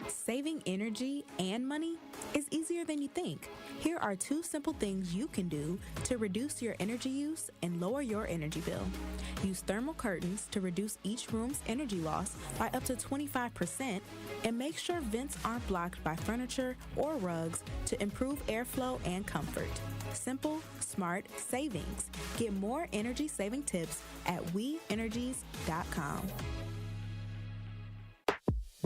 Speaker 14: Saving energy and money is easier than you think. Here are 2 simple things you can do to reduce your energy use and lower your energy bill. Use thermal curtains to reduce each room's energy loss by up to 25%, and make sure vents aren't blocked by furniture or rugs to improve airflow and comfort. Simple, smart savings. Get more energy-saving tips at WeEnergies.com.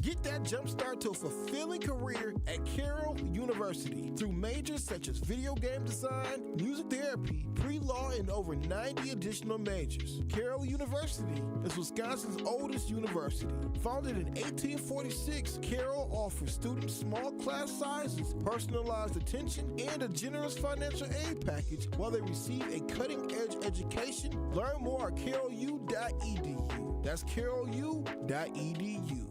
Speaker 5: Get that jump start to a fulfilling career at Carroll University through majors such as video game design, music therapy, pre-law, and over 90 additional majors. Carroll University is Wisconsin's oldest university. Founded in 1846, Carroll offers students small class sizes, personalized attention, and a generous financial aid package while they receive a cutting-edge education. Learn more at carrollu.edu. That's carrollu.edu.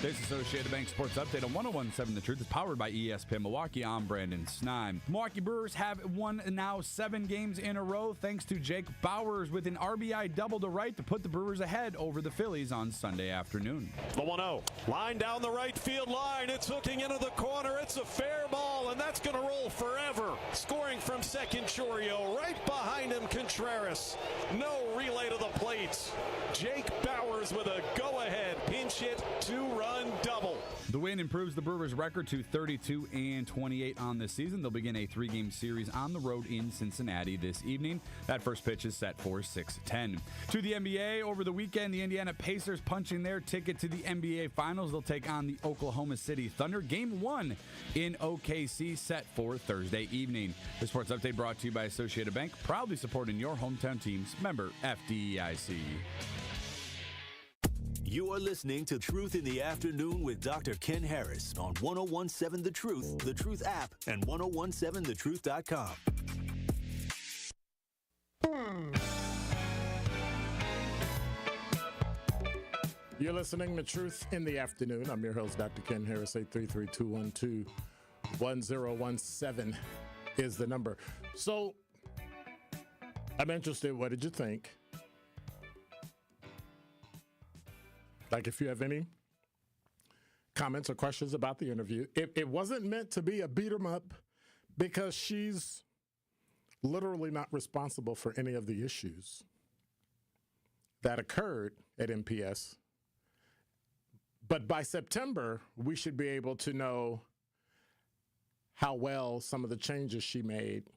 Speaker 15: This Associated Bank Sports Update on 101.7 The Truth is powered by ESPN Milwaukee. I'm Brandon Snime. Milwaukee Brewers have won now 7 games in a row thanks to Jake Bauers with an RBI double to right to put the Brewers ahead over the Phillies on Sunday afternoon.
Speaker 16: The 1-0. Line down the right field line. It's hooking into the corner. It's a fair ball, and that's going to roll forever. Scoring from second, Chorio. Right behind him, Contreras. No relay to the plate. Jake Bauers with a go-ahead pinch hit, 2-run double.
Speaker 15: The win improves the Brewers' record to 32-28 on this season. They'll begin a 3-game series on the road in Cincinnati this evening. That first pitch is set for 6:10. To the NBA, over the weekend, the Indiana Pacers punching their ticket to the NBA Finals. They'll take on the Oklahoma City Thunder. Game 1 in OKC set for Thursday evening. The Sports Update brought to you by Associated Bank, proudly supporting your hometown teams. Member FDIC.
Speaker 1: You are listening to Truth in the Afternoon with Dr. Ken Harris on 101.7 The Truth app, and 101.7thetruth.com.
Speaker 2: You're listening to Truth in the Afternoon. I'm your host, Dr. Ken Harris. 833-212-1017 is the number. So, I'm interested. What did you think? Like, if you have any comments or questions about the interview. It wasn't meant to be a beat 'em up, because she's literally not responsible for any of the issues that occurred at MPS. But by September, we should be able to know how well some of the changes she made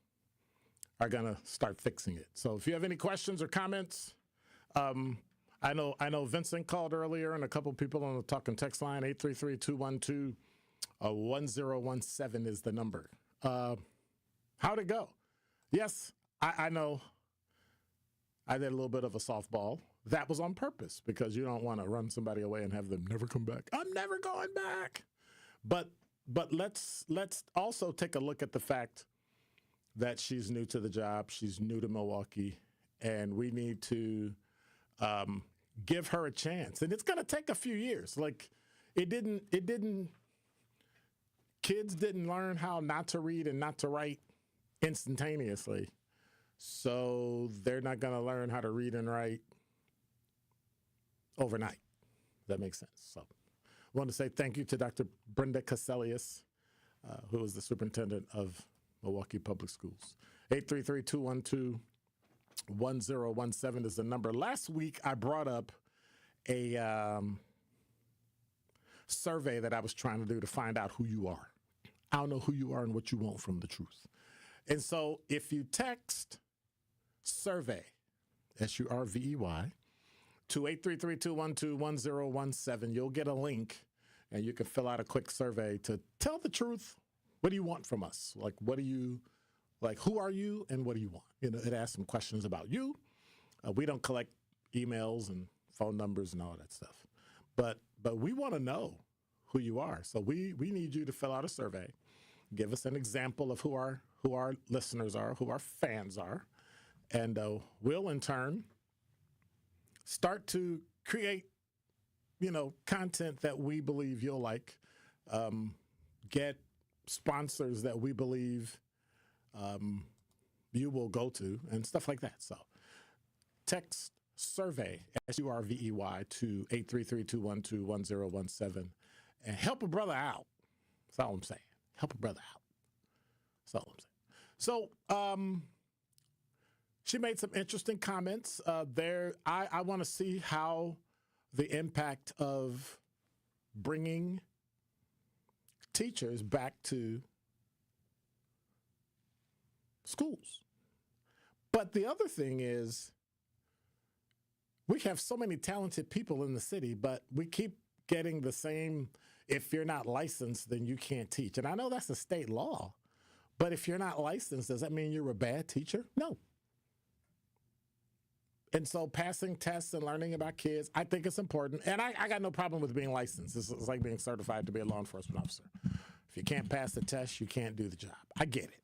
Speaker 2: are going to start fixing it. So if you have any questions or comments, I know Vincent called earlier, and a couple people on the talk and text line. 833-212-1017 is the number. How'd it go? Yes, I know I did a little bit of a softball. That was on purpose, because you don't want to run somebody away and have them never come back. I'm never going back. But let's also take a look at the fact that she's new to the job. She's new to Milwaukee, and we need to give her a chance. And it's going to take a few years. Like, kids didn't learn how not to read and not to write instantaneously. So they're not going to learn how to read and write overnight. That makes sense. So I want to say thank you to Dr. Brenda Cassellius, who is the superintendent of Milwaukee Public Schools. 833-212-1017 is the number. Last week, I brought up a survey that I was trying to do to find out who you are. I don't know who you are and what you want from the truth. And so if you text survey, SURVEY, to 833-212-1017. You'll get a link, and you can fill out a quick survey to tell the truth. What do you want from us? Like, who are you and what do you want? It asks some questions about you. We don't collect emails and phone numbers and all that stuff. But we want to know who you are. So we need you to fill out a survey. Give us an example of who our listeners are, who our fans are. And we'll, in turn, start to create, content that we believe you'll like, get sponsors that we believe you will go to, and stuff like that. So text survey, SURVEY, to 833-212-1017, and help a brother out. That's all I'm saying. Help a brother out. That's all I'm saying. So she made some interesting comments there. I want to see how the impact of bringing teachers back to schools. But the other thing is, we have so many talented people in the city, but we keep getting the same, if you're not licensed, then you can't teach. And I know that's a state law, but if you're not licensed, does that mean you're a bad teacher? No. And so passing tests and learning about kids, I think it's important. And I got no problem with being licensed. It's like being certified to be a law enforcement officer. If you can't pass the test, you can't do the job. I get it.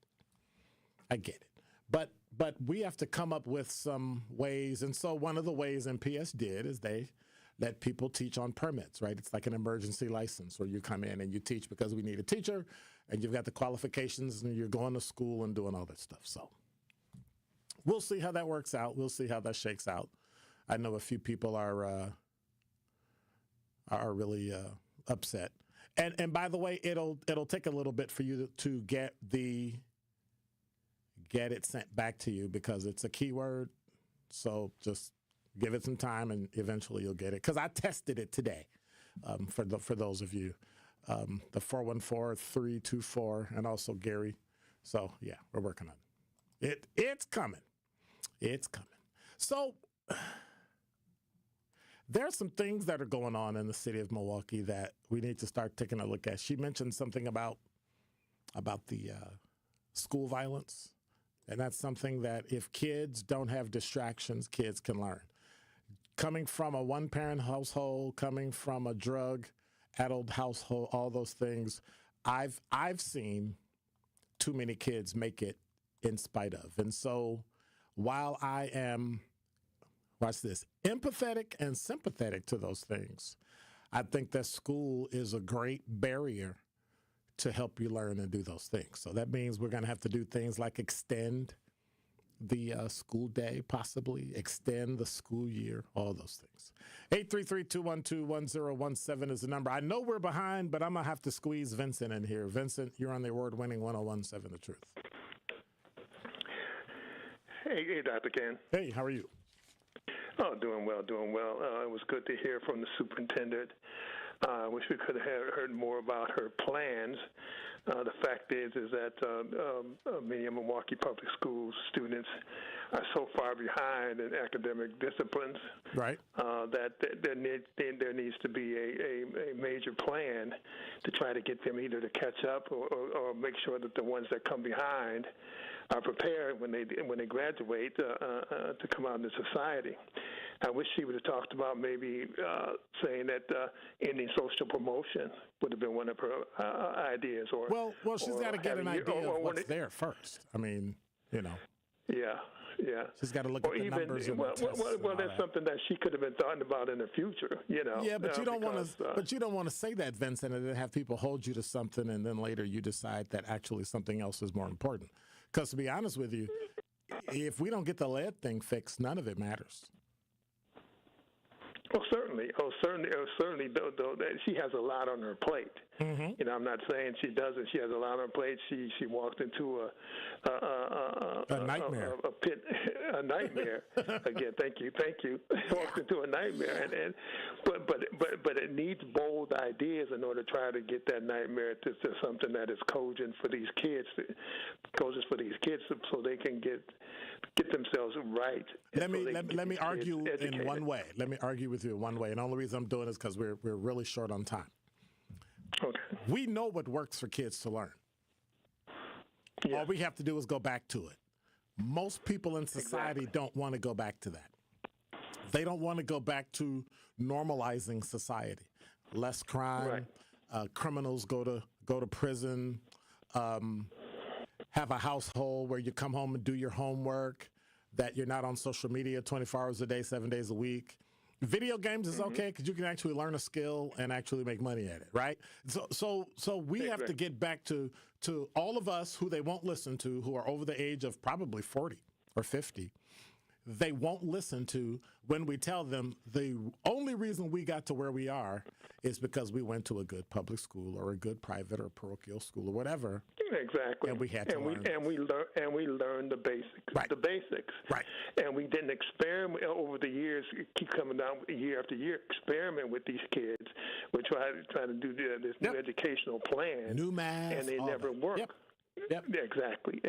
Speaker 2: But we have to come up with some ways. And so one of the ways MPS did is they let people teach on permits, right? It's like an emergency license where you come in and you teach because we need a teacher, and you've got the qualifications and you're going to school and doing all that stuff. So we'll see how that works out. We'll see how that shakes out. I know a few people are really upset. And by the way, it'll take a little bit for you to get it sent back to you because it's a keyword. So just give it some time and eventually you'll get it. Because I tested it today for those of you. The 414-324 and also Gary. So yeah, we're working on it. It's coming. It's coming. So there are some things that are going on in the city of Milwaukee that we need to start taking a look at. She mentioned something about the school violence. And that's something that if kids don't have distractions, kids can learn. Coming from a one-parent household, coming from a drug-addled household, all those things, I've seen too many kids make it in spite of. And so while I am, watch this, empathetic and sympathetic to those things, I think that school is a great barrier to help you learn and do those things. So that means we're going to have to do things like extend the school day, possibly extend the school year, all those things. 833-212-1017 is the number. I know we're behind, but I'm going to have to squeeze Vincent in here. Vincent, you're on the award-winning 1017 The Truth.
Speaker 17: Hey, Dr. Ken.
Speaker 2: Hey, how are you?
Speaker 17: Oh, doing well. It was good to hear from the superintendent. I wish we could have heard more about her plans. The fact is that many of Milwaukee public schools students are so far behind in academic disciplines,
Speaker 2: right?
Speaker 17: That there needs to be a major plan to try to get them either to catch up or make sure that the ones that come behind are prepared when they graduate to come out into society. I wish she would have talked about maybe saying that ending social promotion would have been one of her ideas. Well,
Speaker 2: she's got to get an idea of what's there first. I mean,
Speaker 17: Yeah.
Speaker 2: She's got to look at the numbers and the tests.
Speaker 17: Well, that's something that she could have been thought about in the future.
Speaker 2: Yeah, but you don't want to. But you don't want to say that, Vincent, and then have people hold you to something, and then later you decide that actually something else is more important. Because to be honest with you, if we don't get the lead thing fixed, none of it matters.
Speaker 17: Oh, certainly. Though she has a lot on her plate. Mm-hmm. I'm not saying she doesn't. She has a lot on her plate. She walked into
Speaker 2: a nightmare.
Speaker 17: A nightmare. Again, thank you. Walked into a nightmare, but it needs bold ideas in order to try to get that nightmare to something that is cogent for these kids, so they can get themselves right.
Speaker 2: Let me argue in one way. Let me argue with you in one way, and the only reason I'm doing is because we're really short on time.
Speaker 17: Okay.
Speaker 2: We know what works for kids to learn. Yeah. All we have to do is go back to it. Most people in society don't want to go back to that. They don't want to go back to normalizing society. Less crime, criminals go to prison, have a household where you come home and do your homework, that you're not on social media 24 hours a day, 7 days a week. Video games is okay because you can actually learn a skill and actually make money at it, right? So we have to get back to all of us who they won't listen to, who are over the age of probably 40 or 50. They won't listen to when we tell them the only reason we got to where we are is because we went to a good public school or a good private or parochial school or whatever.
Speaker 17: Exactly.
Speaker 2: And we had to learn.
Speaker 17: We learned the basics.
Speaker 2: Right.
Speaker 17: The basics.
Speaker 2: Right.
Speaker 17: And we didn't experiment over the years. Keep coming down year after year. Experiment with these kids. We try to do this new educational plan.
Speaker 2: New math.
Speaker 17: And they never work.
Speaker 2: Yep.
Speaker 17: Exactly.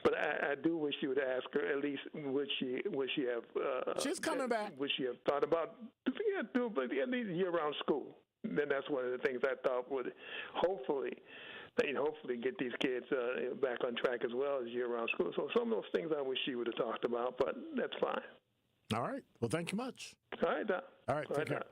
Speaker 17: But I do wish you would ask her at least would she have.
Speaker 2: She's coming back.
Speaker 17: Would she have thought about at least year-round school? Then that's one of the things I thought would hopefully get these kids back on track as well as year-round school. So some of those things I wish she would have talked about, but that's fine.
Speaker 2: All right. Well, thank you much.
Speaker 17: All right, Doc.
Speaker 2: All right. Take care.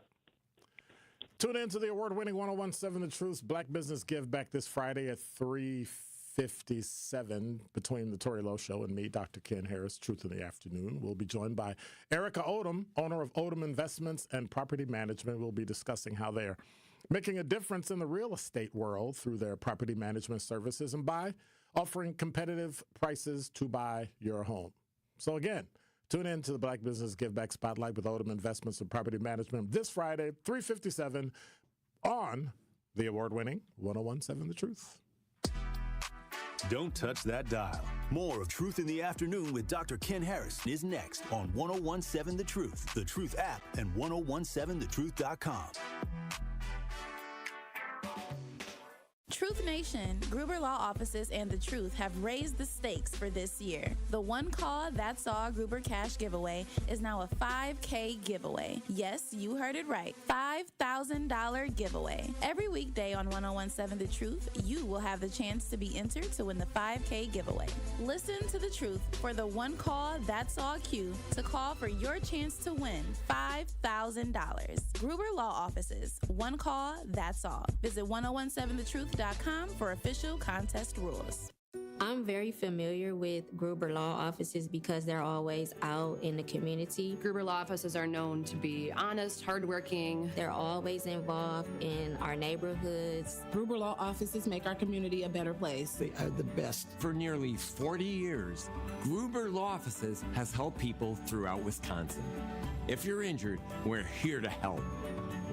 Speaker 2: Tune in to the award-winning 1017 The Truth's Black Business Give Back this Friday at 3:57 between the Tori Lowe Show and me, Dr. Ken Harris, Truth in the Afternoon. We'll be joined by Erica Odom, owner of Odom Investments and Property Management. We'll be discussing how they're making a difference in the real estate world through their property management services and by offering competitive prices to buy your home. So again, tune in to the Black Business Give Back Spotlight with Odom Investments and Property Management this Friday, 3:57 on the award-winning 1017 The Truth.
Speaker 1: Don't touch that dial. More of Truth in the Afternoon with Dr. Ken Harris is next on 1017 The Truth, the Truth app, and 1017thetruth.com.
Speaker 18: Truth Nation, Gruber Law Offices and The Truth have raised the stakes for this year. The One Call, That's All Gruber Cash Giveaway is now a $5K giveaway. Yes, you heard it right. $5,000 giveaway. Every weekday on 1017 The Truth, you will have the chance to be entered to win the $5K giveaway. Listen to The Truth for the One Call, That's All cue to call for your chance to win $5,000. Gruber Law Offices, One Call, That's All. Visit 1017thetruth.com for official contest rules.
Speaker 19: I'm very familiar with Gruber Law Offices because they're always out in the community.
Speaker 20: Gruber Law Offices are known to be honest, hardworking.
Speaker 19: They're always involved in our neighborhoods.
Speaker 21: Gruber Law Offices make our community a better place.
Speaker 22: They are the best.
Speaker 23: For nearly 40 years, Gruber Law Offices has helped people throughout Wisconsin. If you're injured, we're here to help.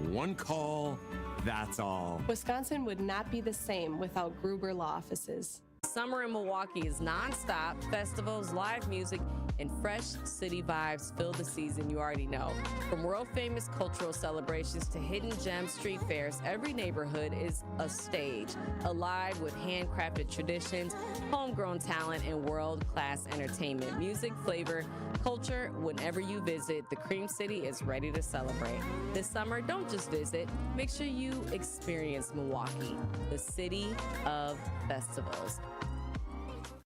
Speaker 23: One call, that's all.
Speaker 20: Wisconsin would not be the same without Gruber Law Offices.
Speaker 24: Summer in Milwaukee is nonstop. Festivals, live music, and fresh city vibes fill the season you already know. From world-famous cultural celebrations to hidden gem street fairs, every neighborhood is a stage, alive with handcrafted traditions, homegrown talent, and world-class entertainment. Music, flavor, culture, whenever you visit, the Cream City is ready to celebrate. This summer, don't just visit. Make sure you experience Milwaukee, the city of festivals.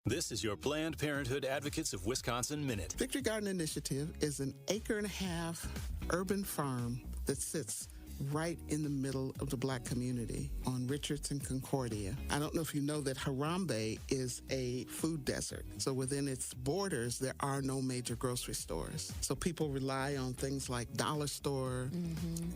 Speaker 1: This is your Planned Parenthood Advocates of Wisconsin Minute.
Speaker 25: Victory Garden Initiative is an 1.5-acre urban farm that sits right in the middle of the Black community on Richards and Concordia. I don't know if you know that Harambe is a food desert. So within its borders, there are no major grocery stores. So people rely on things like dollar store,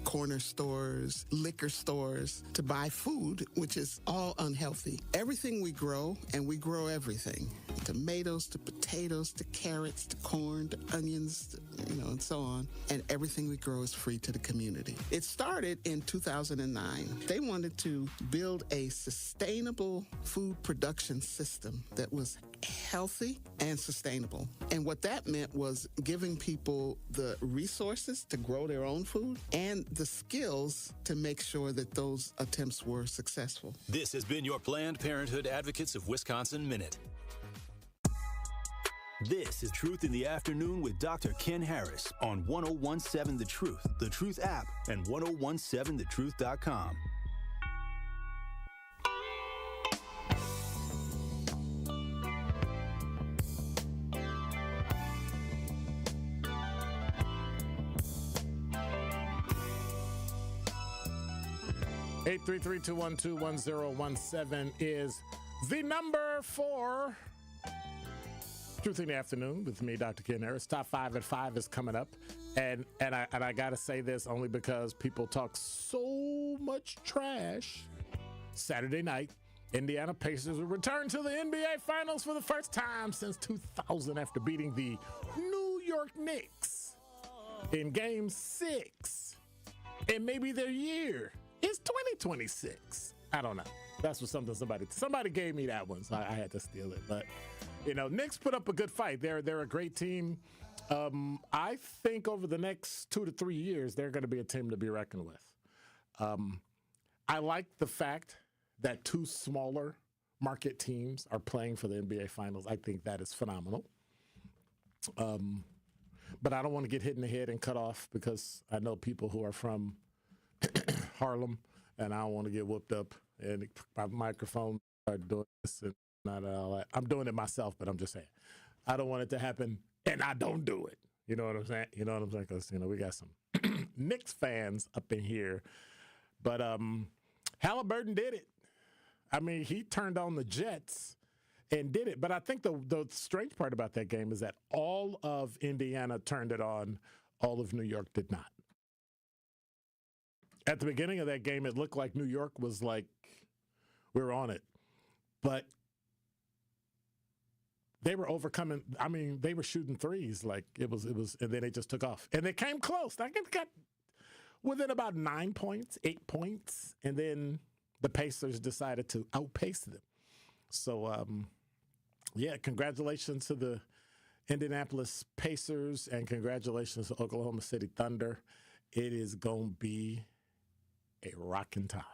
Speaker 25: corner stores, liquor stores to buy food, which is all unhealthy. Everything we grow, and we grow everything, tomatoes to potatoes to carrots to corn to onions, and so on. And everything we grow is free to the community. It started in 2009. They wanted to build a sustainable food production system that was healthy and sustainable. And what that meant was giving people the resources to grow their own food and the skills to make sure that those attempts were successful.
Speaker 1: This has been your Planned Parenthood Advocates of Wisconsin Minute. This is Truth in the Afternoon with Dr. Ken Harris on 1017 The Truth app, and 1017thetruth.com.
Speaker 2: Eight 833-212-1017 is the number for Truth in the Afternoon with me, Dr. Ken Harris. Top 5 at 5 is coming up. And I got to say this only because people talk so much trash. Saturday night, Indiana Pacers will return to the NBA Finals for the first time since 2000 after beating the New York Knicks in Game 6. And maybe their year is 2026. I don't know. That's what somebody gave me that one, so I had to steal it. But Knicks put up a good fight. They're a great team. I think over the next 2 to 3 years, they're going to be a team to be reckoned with. I like the fact that 2 smaller market teams are playing for the NBA Finals. I think that is phenomenal. But I don't want to get hit in the head and cut off because I know people who are from Harlem, and I don't want to get whooped up and my microphone start doing this and not all that. I'm doing it myself, but I'm just saying I don't want it to happen, and I don't do it. You know what I'm saying? Because we got some Knicks fans up in here, but Halliburton did it. I mean, he turned on the Jets and did it. But I think the strange part about that game is that all of Indiana turned it on, all of New York did not. At the beginning of that game, it looked like New York was like, we were on it. But they were overcoming. I mean, they were shooting threes like it was, and then they just took off. And they came close. I think it got within about 9 points, 8 points, and then the Pacers decided to outpace them. So, congratulations to the Indianapolis Pacers and congratulations to Oklahoma City Thunder. It is going to be a rocking time,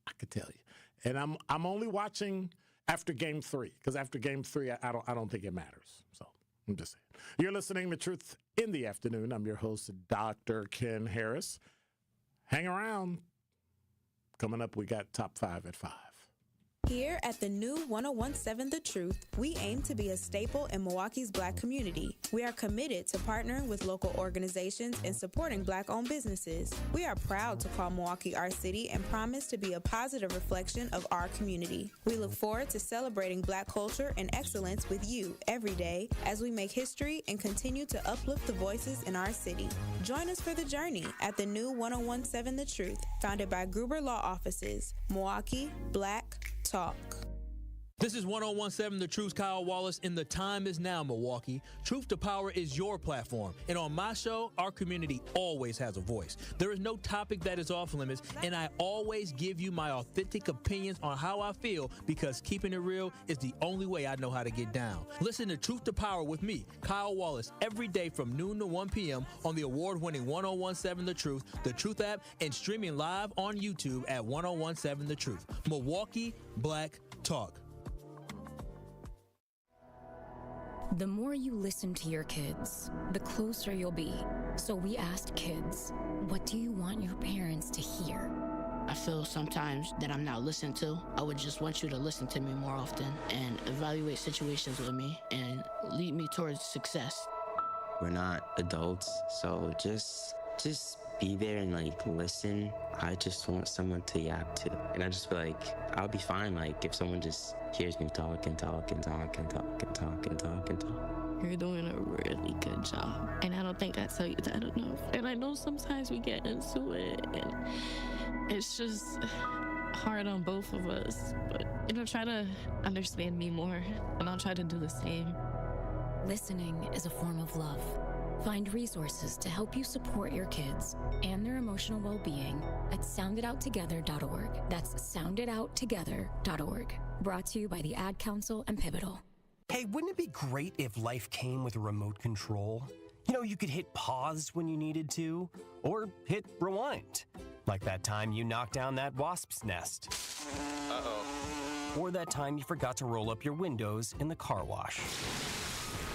Speaker 2: I could tell you. And I'm only watching after Game 3 because after Game 3, I don't think it matters. So I'm just saying. You're listening to Truth in the Afternoon. I'm your host, Dr. Ken Harris. Hang around. Coming up, we got Top 5 at 5.
Speaker 14: Here at the new 1017 The Truth, we aim to be a staple in Milwaukee's Black community. We are committed to partnering with local organizations and supporting Black-owned businesses. We are proud to call Milwaukee our city and promise to be a positive reflection of our community. We look forward to celebrating Black culture and excellence with you every day as we make history and continue to uplift the voices in our city. Join us for the journey at the new 1017 The Truth, founded by Gruber Law Offices, Milwaukee Black Talk.
Speaker 3: This is 1017 The Truth, Kyle Wallace, and the time is now, Milwaukee. Truth to Power is your platform, and on my show, our community always has a voice. There is no topic that is off limits, and I always give you my authentic opinions on how I feel because keeping it real is the only way I know how to get down. Listen to Truth to Power with me, Kyle Wallace, every day from noon to 1 p.m. on the award-winning 1017 The Truth app, and streaming live on YouTube at 1017 The Truth. Milwaukee Black Talk.
Speaker 6: The more you listen to your kids, the closer you'll be. So we asked kids, what do you want your parents to hear?
Speaker 7: I feel sometimes that I'm not listened to. I would just want you to listen to me more often and evaluate situations with me and lead me towards success.
Speaker 8: We're not adults, so just be there and listen. I just want someone to yap to. And I just feel like I'll be fine if someone just hears me talk and talk and talk and talk and talk and talk and talk.
Speaker 22: You're doing a really good job. And I don't think I tell you that enough. And I know sometimes we get into it and it's just hard on both of us. But try to understand me more and I'll try to do the same.
Speaker 6: Listening is a form of love. Find resources to help you support your kids and their emotional well-being at sounditouttogether.org. That's sounditouttogether.org. Brought to you by the Ad Council and Pivotal.
Speaker 4: Hey, wouldn't it be great if life came with a remote control? You know, you could hit pause when you needed to, or hit rewind. Like that time you knocked down that wasp's nest. Uh-oh. Or that time you forgot to roll up your windows in the car wash.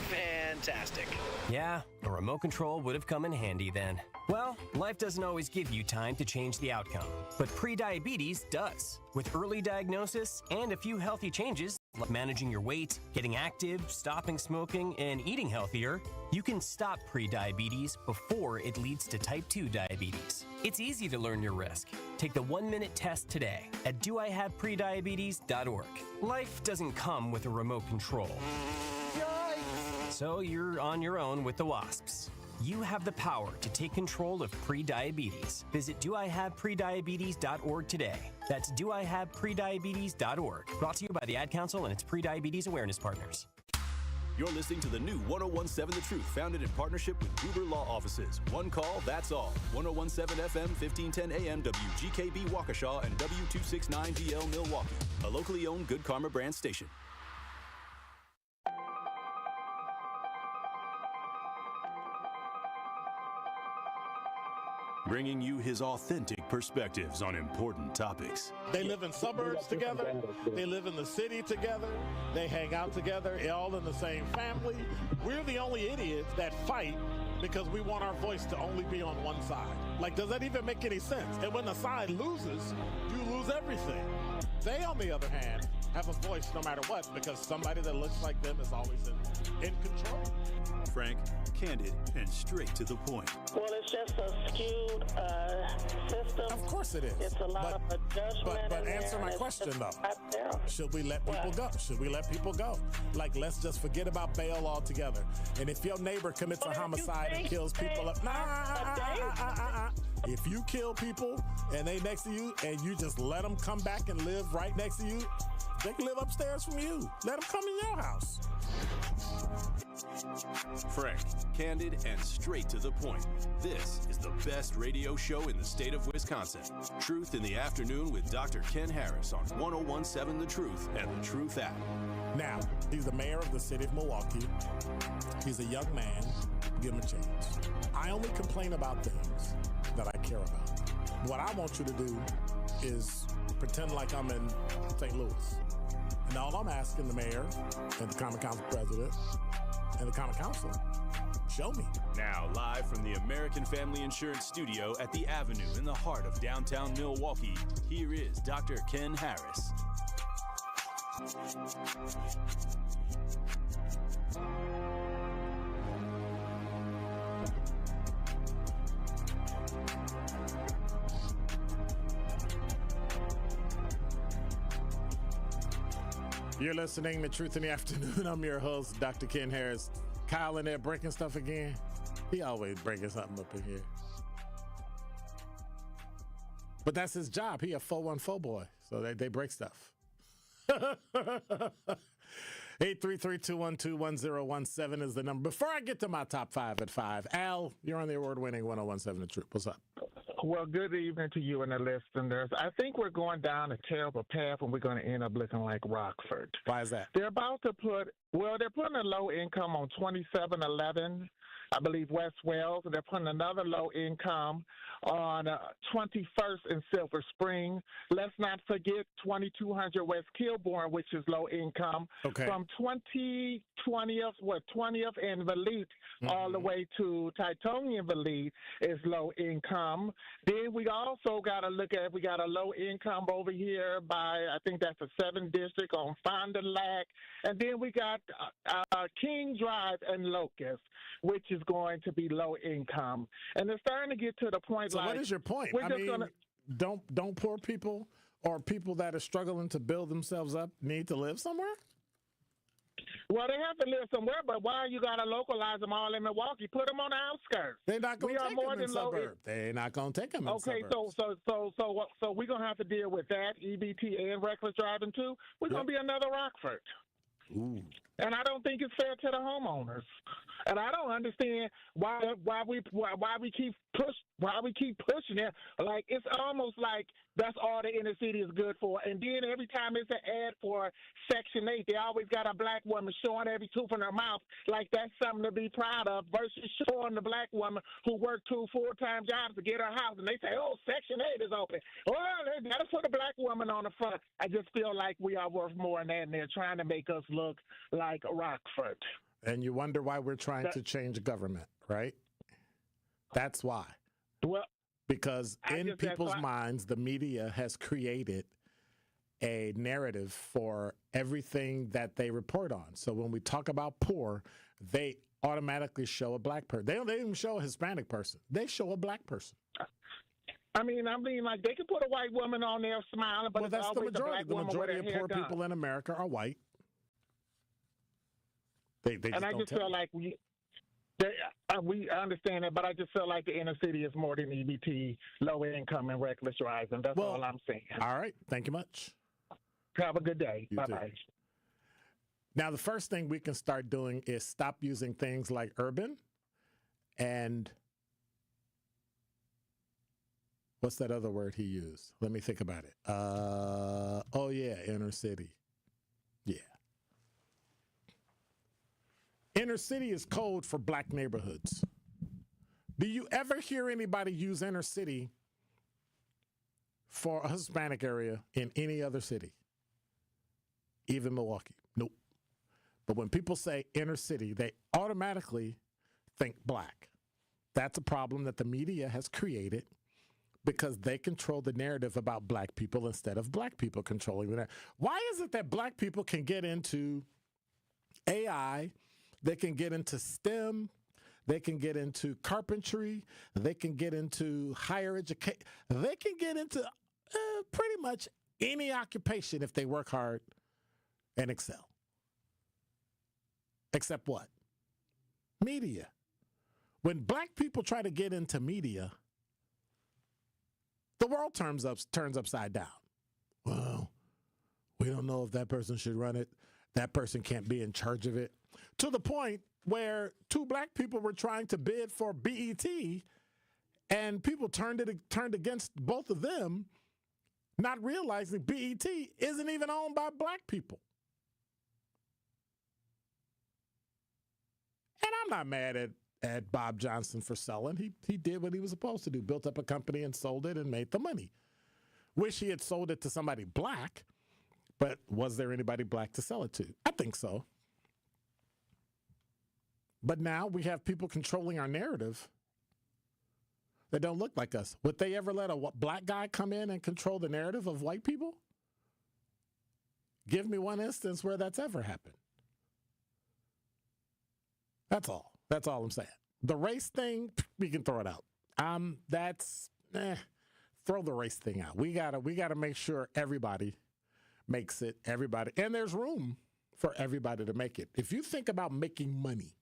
Speaker 9: Fantastic.
Speaker 4: Yeah, a remote control would have come in handy then. Well, life doesn't always give you time to change the outcome, but prediabetes does. With early diagnosis and a few healthy changes, like managing your weight, getting active, stopping smoking, and eating healthier, you can stop prediabetes before it leads to type 2 diabetes. It's easy to learn your risk. Take the 1-minute test today at doihaveprediabetes.org. Life doesn't come with a remote control. Yikes! So you're on your own with the wasps. You have the power to take control of prediabetes. Visit doihaveprediabetes.org today. That's doihaveprediabetes.org. Brought to you by the Ad Council and its Prediabetes Awareness Partners.
Speaker 1: You're listening to the new 1017 The Truth, founded in partnership with Gruber Law Offices. One call, that's all. 1017 FM, 1510 AM, WGKB Waukesha, and W269DL Milwaukee. A locally owned Good Karma brand station. Bringing you his authentic perspectives on important topics.
Speaker 2: They live in suburbs together. They live in the city together. They hang out together, all in the same family. We're the only idiots that fight because we want our voice to only be on one side. Like, does that even make any sense? And when the side loses, you lose everything. They, on the other hand, have a voice no matter what because somebody that looks like them is always in control.
Speaker 1: Frank, candid, and straight to the point.
Speaker 10: Well, it's just a skewed system.
Speaker 2: Of course it is.
Speaker 10: It's a lot of judgment.
Speaker 2: But answer my question, though. Should we let people go? Should we let people go? Like, let's just forget about bail altogether. And if your neighbor commits a homicide and kills people up, if you kill people and they next to you and you just let them come back and live right next to you, they can live upstairs from you. Let them come in your house.
Speaker 1: Frank, candid, and straight to the point. This is the best radio show in the state of Wisconsin. Truth in the Afternoon with Dr. Ken Harris on 1017 The Truth and The Truth app.
Speaker 2: Now, he's the mayor of the city of Milwaukee. He's a young man. Give him a chance. I only complain about things that I care about. What I want you to do is pretend like I'm in St. Louis. And all I'm asking the mayor and the Common Council president and the Common Council, show me.
Speaker 1: Now, live from the American Family Insurance Studio at the Avenue in the heart of downtown Milwaukee, here is Dr. Ken Harris.
Speaker 2: You're listening to Truth in the Afternoon. I'm your host, Dr. Ken Harris. Kyle in there breaking stuff again. He always breaking something up in here. But that's his job. He a 414 boy, so they break stuff. 833-212-1017 is the number. Before I get to my top 5 at 5, Al, you're on the award-winning 1017 The Truth. What's up?
Speaker 11: Well, good evening to you and the listeners. I think we're going down a terrible path and we're going to end up looking like Rockford.
Speaker 2: Why is that?
Speaker 11: They're about to they're putting a low income on 2711, I believe West Wells, and they're putting another low income on 21st and Silver Spring. Let's not forget 2200 West Kilbourne, which is low income.
Speaker 2: Okay.
Speaker 11: From 20th and Valete all the way to Titonian Valete is low income. Then we also got to look at, we got a low income over here by, I think that's the 7th district on Fond du Lac. And then we got King Drive and Locust, which is going to be low income. And they're starting to get to the point
Speaker 2: so what is your point? I mean, don't poor people or people that are struggling to build themselves up need to live somewhere?
Speaker 11: Well, they have to live somewhere, but why you got to localize them all in Milwaukee? Put them on the outskirts.
Speaker 2: They're not going to take them in suburbs. They're not going to take them in suburbs.
Speaker 11: Okay, so we're going to have to deal with that, EBT and reckless driving too. We're going to be another Rockford.
Speaker 2: Ooh.
Speaker 11: And I don't think it's fair to the homeowners. And I don't understand why we keep pushing it. Like, it's almost like That's all the inner city is good for. And then every time it's an ad for Section 8, they always got a black woman showing every tooth in her mouth like that's something to be proud of versus showing the black woman who worked 2 full-time jobs to get her house. And they say, oh, Section 8 is open. Well, they got to put a black woman on the front. I just feel like we are worth more than that, and they're trying to make us look like Rockford.
Speaker 2: And you wonder why we're trying to change government, right? That's why.
Speaker 11: Well,
Speaker 2: because in people's minds, the media has created a narrative for everything that they report on. So when we talk about poor, they automatically show a black person. They don't even show a Hispanic person. They show a black person.
Speaker 11: I mean, like they can put a white woman on there smiling, but
Speaker 2: well, that's the majority. The majority of poor
Speaker 11: done.
Speaker 2: People in America are white. They just
Speaker 11: and I just feel like we understand that, but I just feel like the inner city is more than EBT, low income, and reckless driving. That's all I'm saying.
Speaker 2: All right. Thank you much.
Speaker 11: Have a good day. Bye-bye.
Speaker 2: Now, the first thing we can start doing is stop using things like urban and what's that other word he used? Let me think about it. Inner city. Yeah. Inner city is code for black neighborhoods. Do you ever hear anybody use inner city for a Hispanic area in any other city? Even Milwaukee? Nope. But when people say inner city, they automatically think black. That's a problem that the media has created because they control the narrative about black people instead of black people controlling the narrative. Why is it that black people can get into AI, they can get into STEM, they can get into carpentry, they can get into higher education, they can get into pretty much any occupation if they work hard and excel? Except what? Media. When black people try to get into media, the world turns upside down. Well, we don't know if that person should run it. That person can't be in charge of it. To the point where 2 black people were trying to bid for BET, and people turned against both of them, not realizing BET isn't even owned by black people. And I'm not mad at Bob Johnson for selling. He did what he was supposed to do, built up a company and sold it and made the money. Wish he had sold it to somebody black, but was there anybody black to sell it to? I think so. But now we have people controlling our narrative that don't look like us. Would they ever let a black guy come in and control the narrative of white people? Give me one instance where that's ever happened. That's all. That's all I'm saying. The race thing, we can throw it out. Throw the race thing out. We gotta make sure everybody makes it. Everybody, and there's room for everybody to make it. If you think about making money,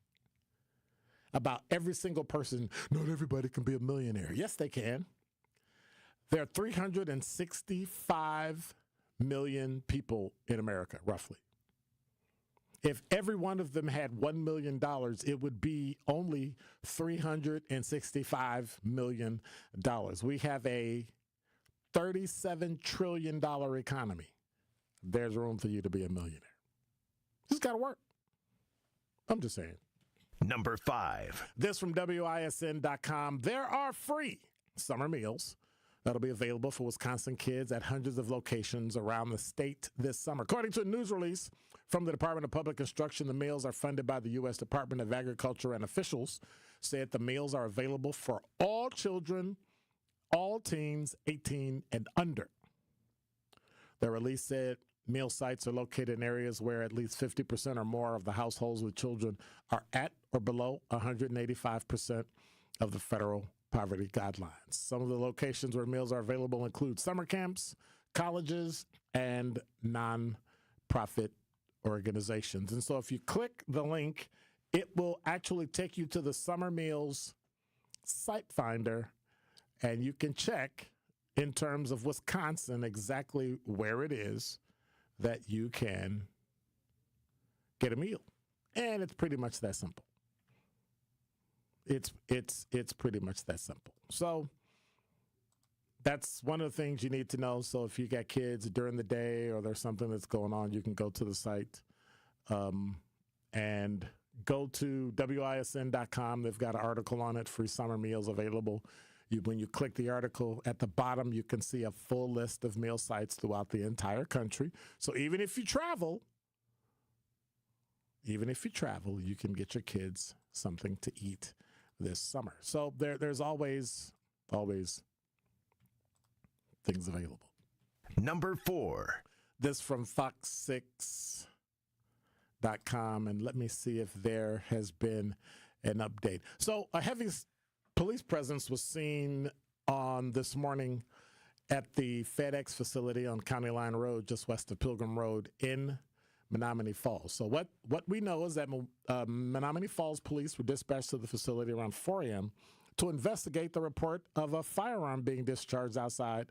Speaker 2: about every single person, not everybody can be a millionaire. Yes, they can. There are 365 million people in America, roughly. If every one of them had $1 million, it would be only $365 million. We have a $37 trillion economy. There's room for you to be a millionaire. Just got to work. I'm just saying.
Speaker 1: Number 5.
Speaker 2: This from WISN.com. There are free summer meals that'll be available for Wisconsin kids at hundreds of locations around the state this summer. According to a news release from the Department of Public Instruction, the meals are funded by the U.S. Department of Agriculture, and officials said the meals are available for all children, all teens 18 and under. The release said meal sites are located in areas where at least 50% or more of the households with children are at or below 185% of the federal poverty guidelines. Some of the locations where meals are available include summer camps, colleges, and non-profit organizations. And so if you click the link, it will actually take you to the Summer Meals site finder, and you can check in terms of Wisconsin exactly where it is that you can get a meal. And it's pretty much that simple. It's pretty much that simple. So that's one of the things you need to know. So if you got kids during the day or there's something that's going on, you can go to the site and go to WISN.com. They've got an article on it, free summer meals available. When you click the article at the bottom, you can see a full list of meal sites throughout the entire country. So even if you travel, you can get your kids something to eat this summer. So there's always things available.
Speaker 5: Number 4.
Speaker 2: This from Fox6.com, and let me see if there has been an update. So a heavy police presence was seen on this morning at the FedEx facility on County Line Road, just west of Pilgrim Road in Menominee Falls. So what we know is that Menominee Falls police were dispatched to the facility around 4 a.m. to investigate the report of a firearm being discharged outside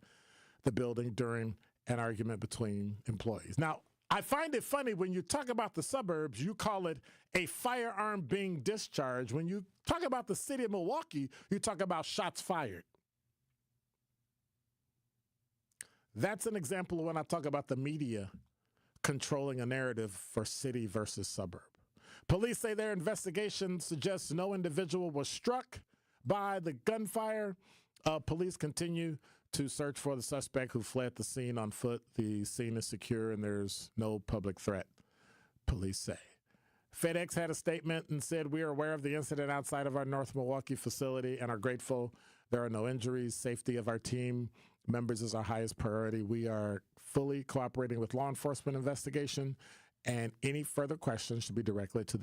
Speaker 2: the building during an argument between employees. Now, I find it funny when you talk about the suburbs, you call it a firearm being discharged. When you talk about the city of Milwaukee, you talk about shots fired. That's an example of when I talk about the media controlling a narrative for city versus suburb. Police say their investigation suggests no individual was struck by the gunfire. Police continue to search for the suspect who fled the scene on foot. The scene is secure and there's no public threat, police say. FedEx had a statement and said, "We are aware of the incident outside of our North Milwaukee facility and are grateful there are no injuries. Safety of our team members is our highest priority. We are fully cooperating with law enforcement investigation, and any further questions should be directed to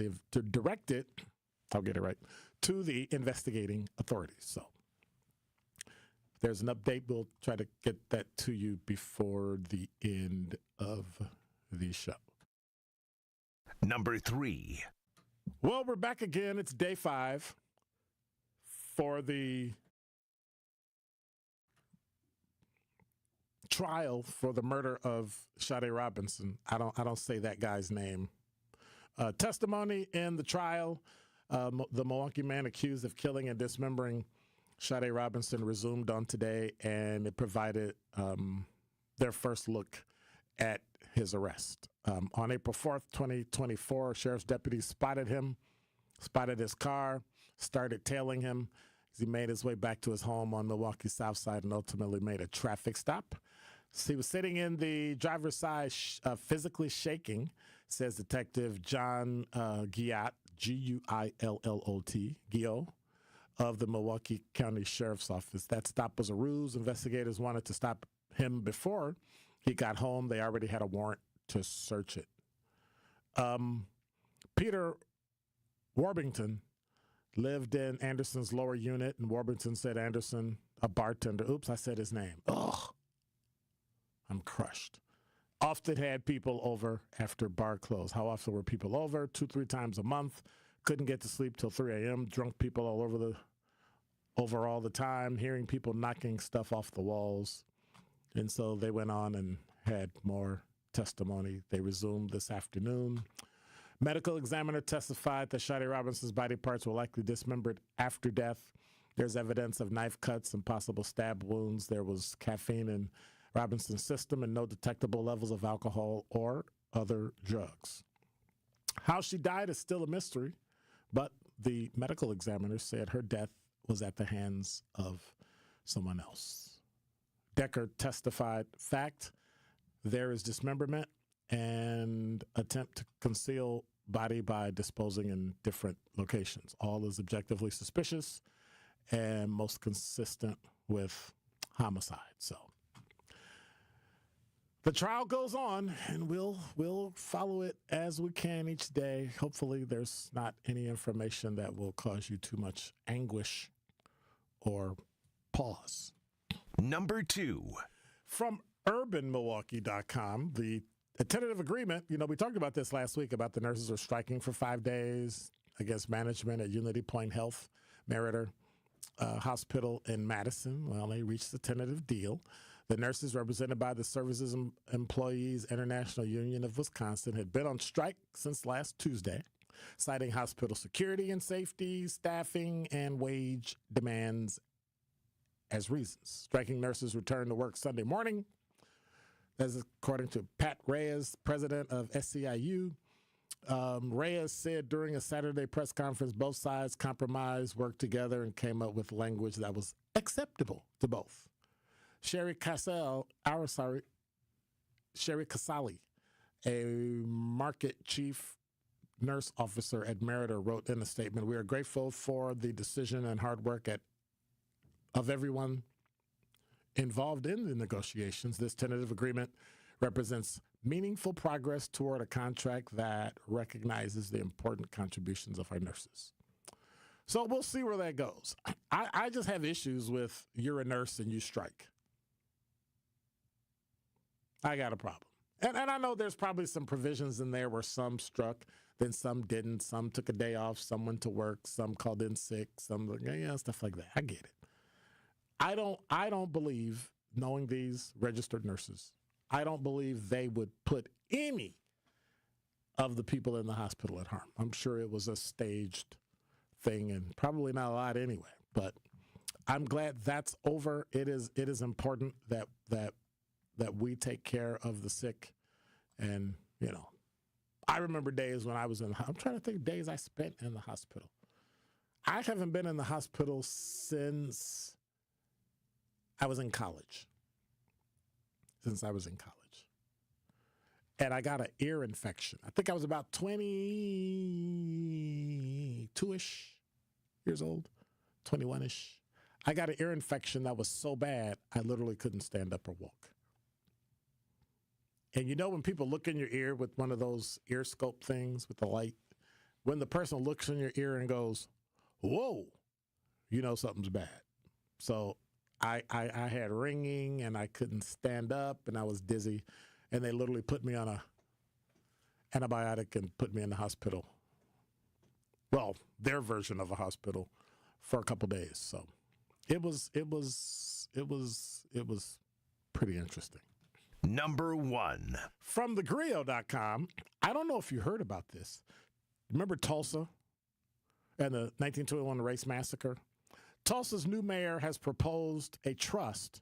Speaker 2: the investigating authorities." So there's an update. We'll try to get that to you before the end of the show.
Speaker 5: Number 3.
Speaker 2: Well, we're back again. It's day 5 for the trial for the murder of Shade Robinson. I don't say that guy's name. Testimony in the trial, the Milwaukee man accused of killing and dismembering Shade Robinson resumed on today, and it provided their first look at his arrest. On April 4th, 2024, sheriff's deputies spotted his car, started tailing him as he made his way back to his home on Milwaukee's South Side and ultimately made a traffic stop. So he was sitting in the driver's side, physically shaking, says Detective John Guillot, Guillot, Guillot, of the Milwaukee County Sheriff's Office. That stop was a ruse. Investigators wanted to stop him before he got home. They already had a warrant to search it. Peter Warbington lived in Anderson's lower unit, and Warbington said Anderson, a bartender, oops, I said his name. Ugh, I'm crushed. Often had people over after bar closed. How often were people over? 2-3 times a month. Couldn't get to sleep till 3 a.m. Drunk people all over the time, hearing people knocking stuff off the walls. And so they went on and had more testimony. They resumed this afternoon. Medical examiner testified that Shade Robinson's body parts were likely dismembered after death. There's evidence of knife cuts and possible stab wounds. There was caffeine in Robinson's system and no detectable levels of alcohol or other drugs. How she died is still a mystery, but the medical examiner said her death was at the hands of someone else. Decker testified, fact, there is dismemberment and attempt to conceal body by disposing in different locations. All is objectively suspicious and most consistent with homicide. So the trial goes on, and we'll follow it as we can each day. Hopefully there's not any information that will cause you too much anguish or pause.
Speaker 5: Number 2.
Speaker 2: From urbanmilwaukee.com, the tentative agreement, we talked about this last week about the nurses are striking for 5 days against management at Unity Point Health, Meriter Hospital in Madison. Well, they reached a tentative deal. The nurses, represented by the Services Employees International Union of Wisconsin, had been on strike since last Tuesday, citing hospital security and safety, staffing, and wage demands as reasons. Striking nurses returned to work Sunday morning. That's according to Pat Reyes, president of SEIU. Reyes said during a Saturday press conference, both sides compromised, worked together, and came up with language that was acceptable to both. Sherry Casselli, a market chief nurse officer at Merida, wrote in a statement, "We are grateful for the decision and hard work of everyone involved in the negotiations. This tentative agreement represents meaningful progress toward a contract that recognizes the important contributions of our nurses." So we'll see where that goes. I just have issues with you're a nurse and you strike. I got a problem. And I know there's probably some provisions in there where some struck, then some didn't. Some took a day off, some went to work, some called in sick, some, stuff like that. I get it. I don't believe, knowing these registered nurses, I don't believe they would put any of the people in the hospital at harm. I'm sure it was a staged thing and probably not a lot anyway. But I'm glad that's over. It is important that we take care of the sick. And, I remember days when I was I'm trying to think days I spent in the hospital. I haven't been in the hospital since I was in college. And I got an ear infection. I think I was about 22-ish years old, 21-ish. I got an ear infection that was so bad, I literally couldn't stand up or walk. And when people look in your ear with one of those ear scope things with the light, when the person looks in your ear and goes, whoa, something's bad. So I had ringing and I couldn't stand up and I was dizzy, and they literally put me on a antibiotic and put me in the hospital. Well, their version of a hospital for a couple days. So it was pretty interesting.
Speaker 5: Number 1.
Speaker 2: From thegrio.com, I don't know if you heard about this. Remember Tulsa and the 1921 race massacre? Tulsa's new mayor has proposed a trust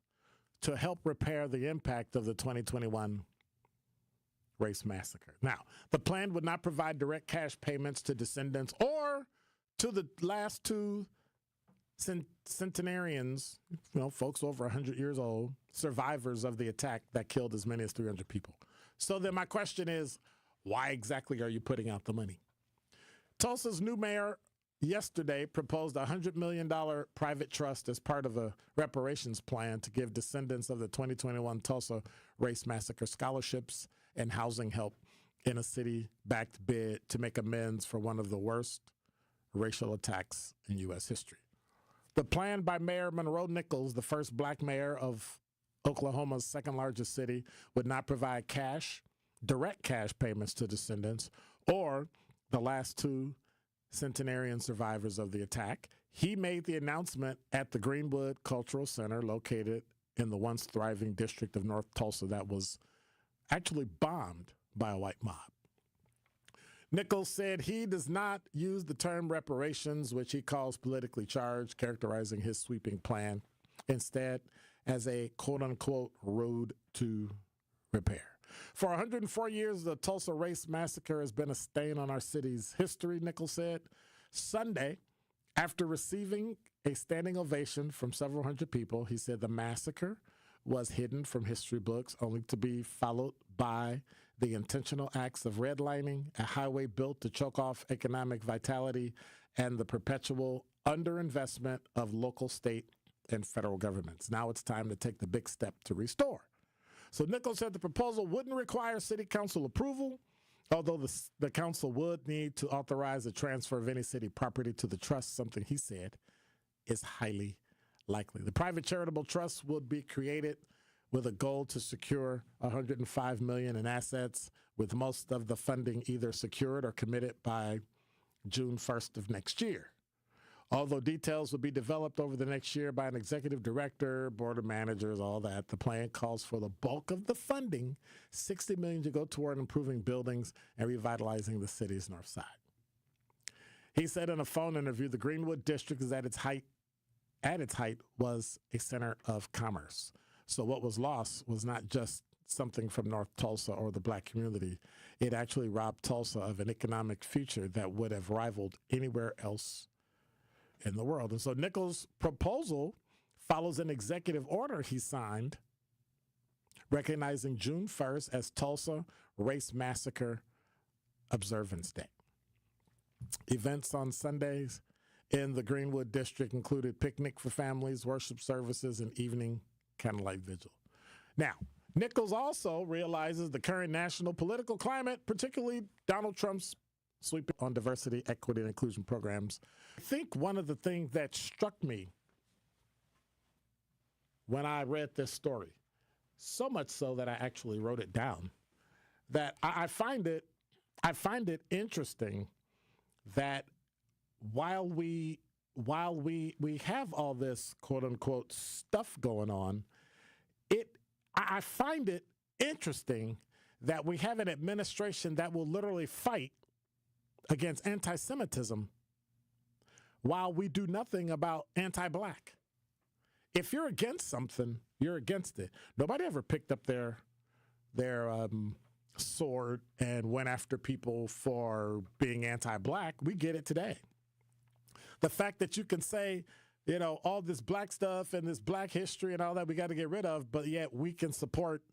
Speaker 2: to help repair the impact of the 2021 race massacre. Now, the plan would not provide direct cash payments to descendants or to the last two centenarians, folks over 100 years old, survivors of the attack that killed as many as 300 people. So then my question is, why exactly are you putting out the money? Tulsa's new mayor yesterday proposed a $100 million private trust as part of a reparations plan to give descendants of the 2021 Tulsa race massacre scholarships and housing help in a city-backed bid to make amends for one of the worst racial attacks in U.S. history. The plan by Mayor Monroe Nichols, the first black mayor of Oklahoma's second largest city, would not provide direct cash payments to descendants or the last two centenarian survivors of the attack. He made the announcement at the Greenwood Cultural Center located in the once thriving district of North Tulsa that was actually bombed by a white mob. Nichols said he does not use the term reparations, which he calls politically charged, characterizing his sweeping plan instead as a quote-unquote road to repair. For 104 years, the Tulsa race massacre has been a stain on our city's history, Nichols said. Sunday, after receiving a standing ovation from several hundred people, he said the massacre was hidden from history books, only to be followed by the intentional acts of redlining, a highway built to choke off economic vitality, and the perpetual underinvestment of local, state, and federal governments. Now it's time to take the big step to restore. So Nichols said the proposal wouldn't require city council approval, although the council would need to authorize the transfer of any city property to the trust, something he said is highly likely. The private charitable trust would be created with a goal to secure $105 million in assets, with most of the funding either secured or committed by June 1st of next year. Although details will be developed over the next year by an executive director, board of managers, all that, the plan calls for the bulk of the funding, $60 million, to go toward improving buildings and revitalizing the city's north side. He said in a phone interview, the Greenwood district is at its height at its height, was a center of commerce. So what was lost was not just something from North Tulsa or the black community. It actually robbed Tulsa of an economic future that would have rivaled anywhere else in the world. And so Nichols' proposal follows an executive order he signed recognizing June 1st as Tulsa Race Massacre Observance Day. Events on Sundays in the Greenwood District included picnic for families, worship services, and evening candlelight vigil. Now, Nichols also realizes the current national political climate, particularly Donald Trump's sweep on diversity, equity, and inclusion programs. I think one of the things that struck me when I read this story, so much so that I actually wrote it down, that I find it interesting that while we have all this quote unquote stuff going on, I find it interesting that we have an administration that will literally fight against anti-Semitism while we do nothing about anti-black. If you're against something, you're against it. Nobody ever picked up their sword and went after people for being anti-black. We get it today. The fact that you can say, all this black stuff and this black history and all that we got to get rid of, but yet we can support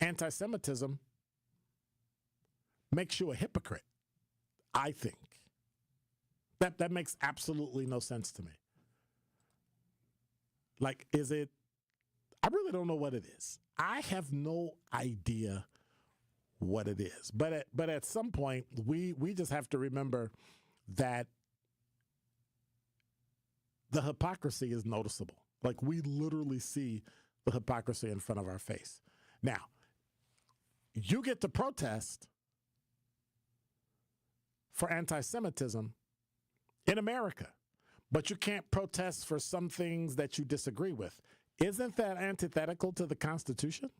Speaker 2: anti-Semitism makes you a hypocrite, I think. That makes absolutely no sense to me. Like, I really don't know what it is. I have no idea what it is. But at some point, we just have to remember that the hypocrisy is noticeable. Like, we literally see the hypocrisy in front of our face. Now, you get to protest for anti-Semitism in America, but you can't protest for some things that you disagree with. Isn't that antithetical to the Constitution?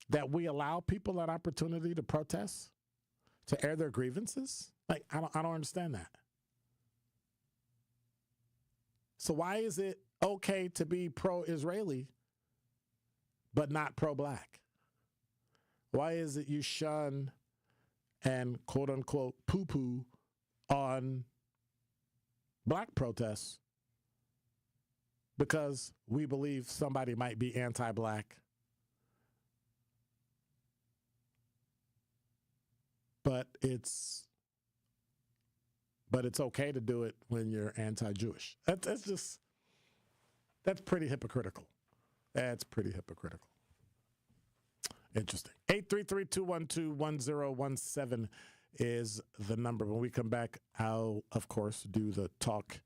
Speaker 2: That we allow people an opportunity to protest, to air their grievances? Like, I don't understand that. So why is it okay to be pro-Israeli but not pro-black? Why is it you shun and quote-unquote poo-poo on black protests because we believe somebody might be anti-black, but it's okay to do it when you're anti-Jewish? That's pretty hypocritical. That's pretty hypocritical. Interesting. 833-212-1017 is the number. When we come back, I'll, of course, do the talk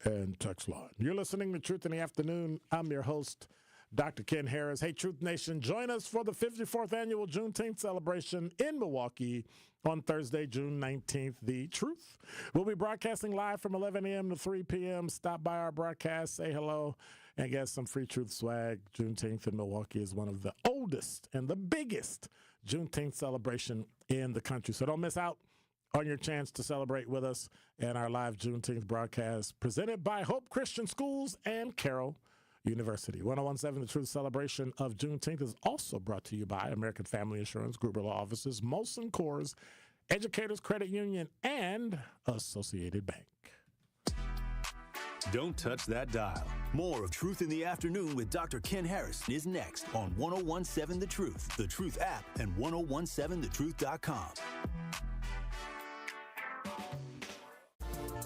Speaker 2: and text line. You're listening to Truth in the Afternoon. I'm your host, Dr. Ken Harris. Hey, Truth Nation, join us for the 54th annual Juneteenth celebration in Milwaukee on Thursday, June 19th, The Truth. We'll be broadcasting live from 11 a.m. to 3 p.m. Stop by our broadcast, say hello, and get some free Truth swag. Juneteenth in Milwaukee is one of the oldest and the biggest Juneteenth celebration in the country. So don't miss out on your chance to celebrate with us in our live Juneteenth broadcast presented by Hope Christian Schools and Carroll University. 1017 The Truth celebration of Juneteenth is also brought to you by American Family Insurance, Gruber Law Offices, Molson Coors, Educators Credit Union, and Associated Bank.
Speaker 1: Don't touch that dial. More of Truth in the Afternoon with Dr. Ken Harris is next on 1017 The Truth, The Truth app, and 1017thetruth.com.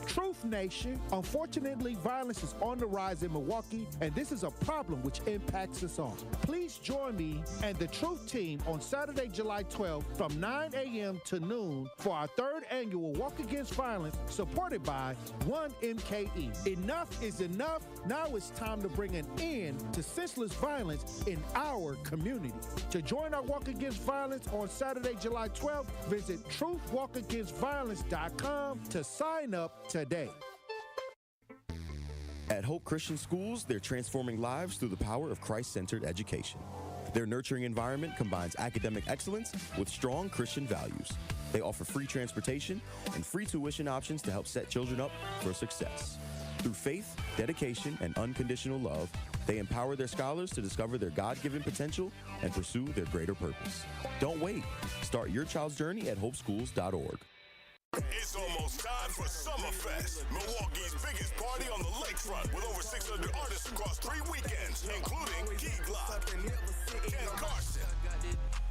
Speaker 9: Truth Nation, unfortunately, violence is on the rise in Milwaukee, and this is a problem which impacts us all. Please join me and the Truth team on Saturday, July 12th from 9 a.m. to noon for our third annual Walk Against Violence, supported by 1MKE. Enough is enough. Now it's time to bring an end to senseless violence in our community. To join our Walk Against Violence on Saturday, July 12th, visit truthwalkagainstviolence.com to sign up today.
Speaker 12: At Hope Christian Schools, they're transforming lives through the power of Christ-centered education. Their nurturing environment combines academic excellence with strong Christian values. They offer free transportation and free tuition options to help set children up for success. Through faith, dedication, and unconditional love, they empower their scholars to discover their God-given potential and pursue their greater purpose. Don't wait. Start your child's journey at hopeschools.org.
Speaker 13: It's almost time for Summerfest, Milwaukee's biggest party on the lakefront, with over 600 artists across 3 weekends, including Key Glock, Ken Carson,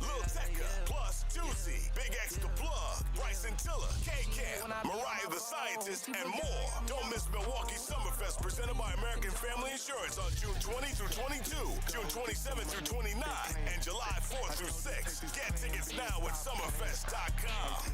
Speaker 13: Lil Tecca, plus Juicy, Big X the Plug, Bryson Tiller, K-Cam, Mariah the Scientist, and more. Don't miss Milwaukee Summerfest, presented by American Family Insurance on June 20 through 22, June 27 through 29, and July 4 through 6. Get tickets now at summerfest.com.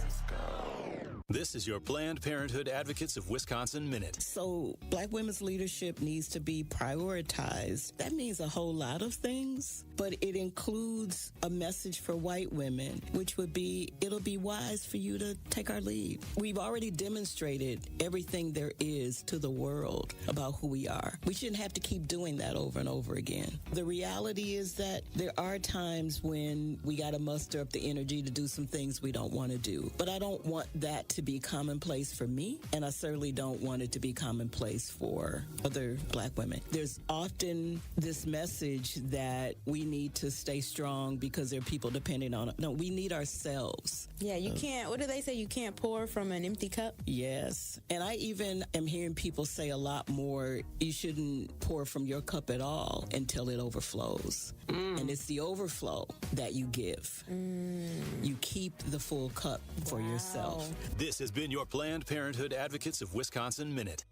Speaker 1: This is your Planned Parenthood Advocates of Wisconsin Minute.
Speaker 15: So Black women's leadership needs to be prioritized. That means a whole lot of things, but it includes a message for white women, which would be, it'll be wise for you to take our lead. We've already demonstrated everything there is to the world about who we are. We shouldn't have to keep doing that over and over again. The reality is that there are times when we got to muster up the energy to do some things we don't want to do. But I don't want that to be commonplace for me, and I certainly don't want it to be commonplace for other Black women. There's often this message that we need to stay strong because there are people depending on it. No, we need ourselves.
Speaker 14: Yeah, you can't, what do they say? You can't pour from an empty cup?
Speaker 15: Yes. And I even am hearing people say a lot more, you shouldn't pour from your cup at all until it overflows. And it's the overflow that you give. You keep the full cup for yourself.
Speaker 1: This has been your Planned Parenthood Advocates of Wisconsin Minute.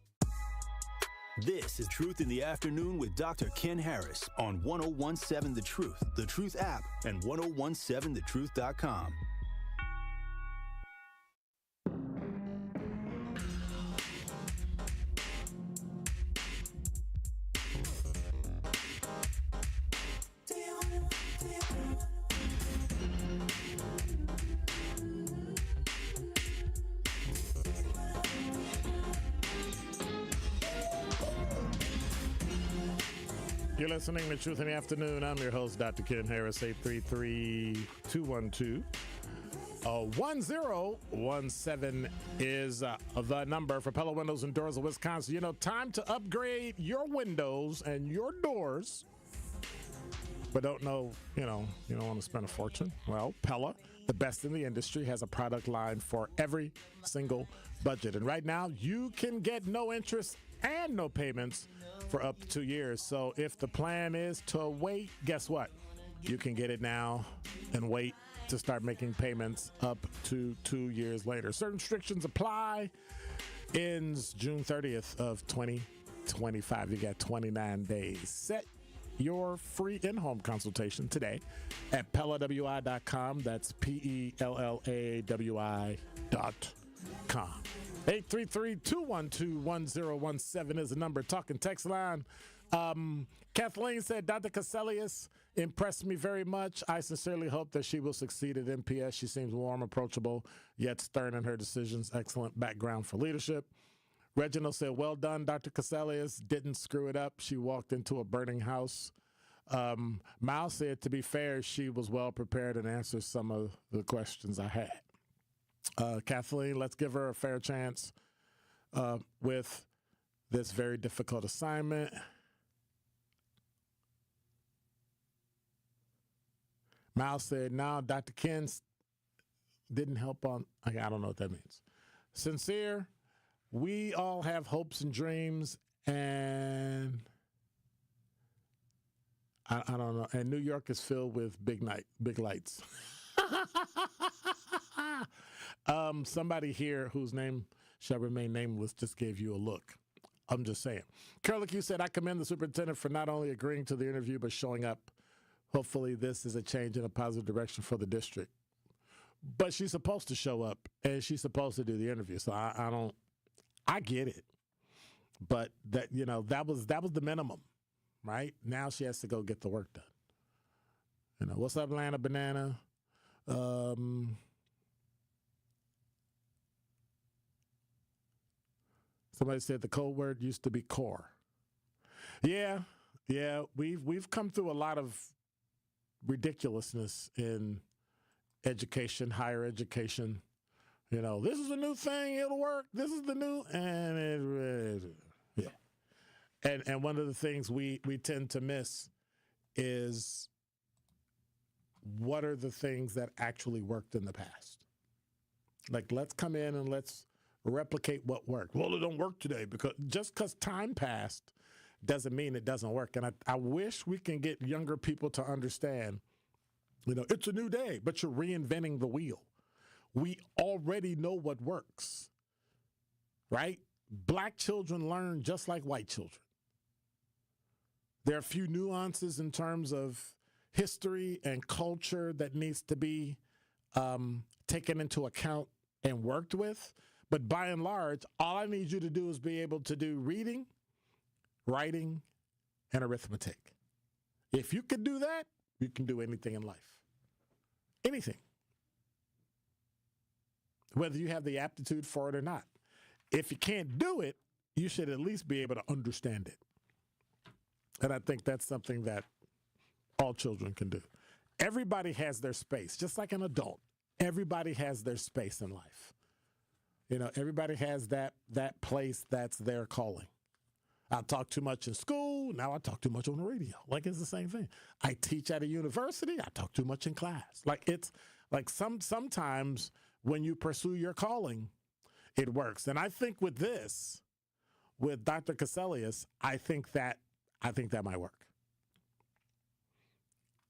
Speaker 1: This is Truth in the Afternoon with Dr. Ken Harris on 1017 The Truth app, and 1017thetruth.com.
Speaker 2: You're listening to Truth in the Afternoon. I'm your host, Dr. Ken Harris, 833-212-1017 is the number for Pella Windows and Doors of Wisconsin. You know, time to upgrade your windows and your doors, but don't know, you don't want to spend a fortune. Well, Pella, the best in the industry, has a product line for every single budget. And right now, you can get no interest and no payments for up to 2 years. So if the plan is to wait, guess what? You can get it now and wait to start making payments up to 2 years later. Certain restrictions apply. Ends June 30th of 2025. You got 29 days. Set your free in-home consultation today at PellaWI.com. That's PellaWI.com. 833-212-1017 is the number. Talking text line. Kathleen said, Dr. Cassellius impressed me very much. I sincerely hope that she will succeed at MPS. She seems warm, approachable, yet stern in her decisions. Excellent background for leadership. Reginald said, well done, Dr. Cassellius. Didn't screw it up. She walked into a burning house. Miles said, to be fair, she was well prepared and answered some of the questions I had. Kathleen, let's give her a fair chance with this very difficult assignment. Miles said, no, Dr. Ken didn't help on, I don't know what that means. Sincere, we all have hopes and dreams, and I don't know. And New York is filled with big lights. Somebody here whose name shall remain nameless just gave you a look. I'm just saying. Curlick, you said, I commend the superintendent for not only agreeing to the interview, but showing up. Hopefully this is a change in a positive direction for the district. But she's supposed to show up, and she's supposed to do the interview. So I get it. But that was the minimum, right? Now she has to go get the work done. What's up, Atlanta Banana? Somebody said the code word used to be core. Yeah, we've come through a lot of ridiculousness in education, higher education. This is a new thing, it'll work. This is the new, and And one of the things we tend to miss is what are the things that actually worked in the past? Like, let's come in and let's replicate what worked. Well, it don't work today because time passed doesn't mean it doesn't work. And I wish we can get younger people to understand, it's a new day, but you're reinventing the wheel. We already know what works, right? Black children learn just like white children. There are a few nuances in terms of history and culture that needs to be taken into account and worked with. But by and large, all I need you to do is be able to do reading, writing, and arithmetic. If you can do that, you can do anything in life. Anything. Whether you have the aptitude for it or not. If you can't do it, you should at least be able to understand it. And I think that's something that all children can do. Everybody has their space, just like an adult. Everybody has their space in life. Everybody has that place that's their calling. I talk too much in school. Now I talk too much on the radio. Like, it's the same thing. I teach at a university. I talk too much in class. Like, it's like sometimes when you pursue your calling, it works. And I think with this, with Dr. Cassellius, I think that might work.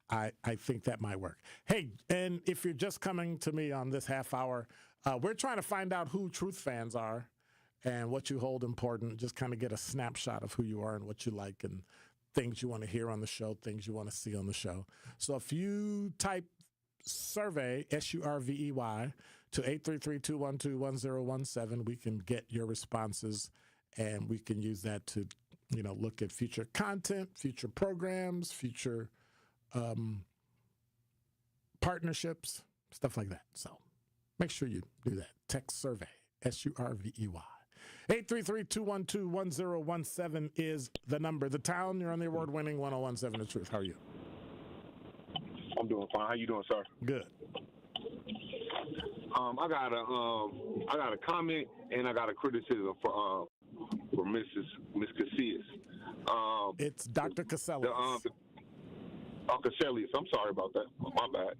Speaker 2: I think that might work. Hey, and if you're just coming to me on this half hour, we're trying to find out who Truth fans are and what you hold important. Just kind of get a snapshot of who you are and what you like and things you want to hear on the show, things you want to see on the show. So if you type survey, SURVEY, to 833-212-1017, we can get your responses and we can use that to, look at future content, future programs, future partnerships, stuff like that. So make sure you do that. Text survey, SURVEY. 833-212-1017 is the number. The town, you're on the award-winning 1017 The Truth. How are you?
Speaker 16: I'm doing fine. How you doing, sir?
Speaker 2: Good.
Speaker 16: I got a comment and I got a criticism for Miss Cassellius.
Speaker 2: It's Dr. Cassellius.
Speaker 16: Cassellius. I'm sorry about that. My bad.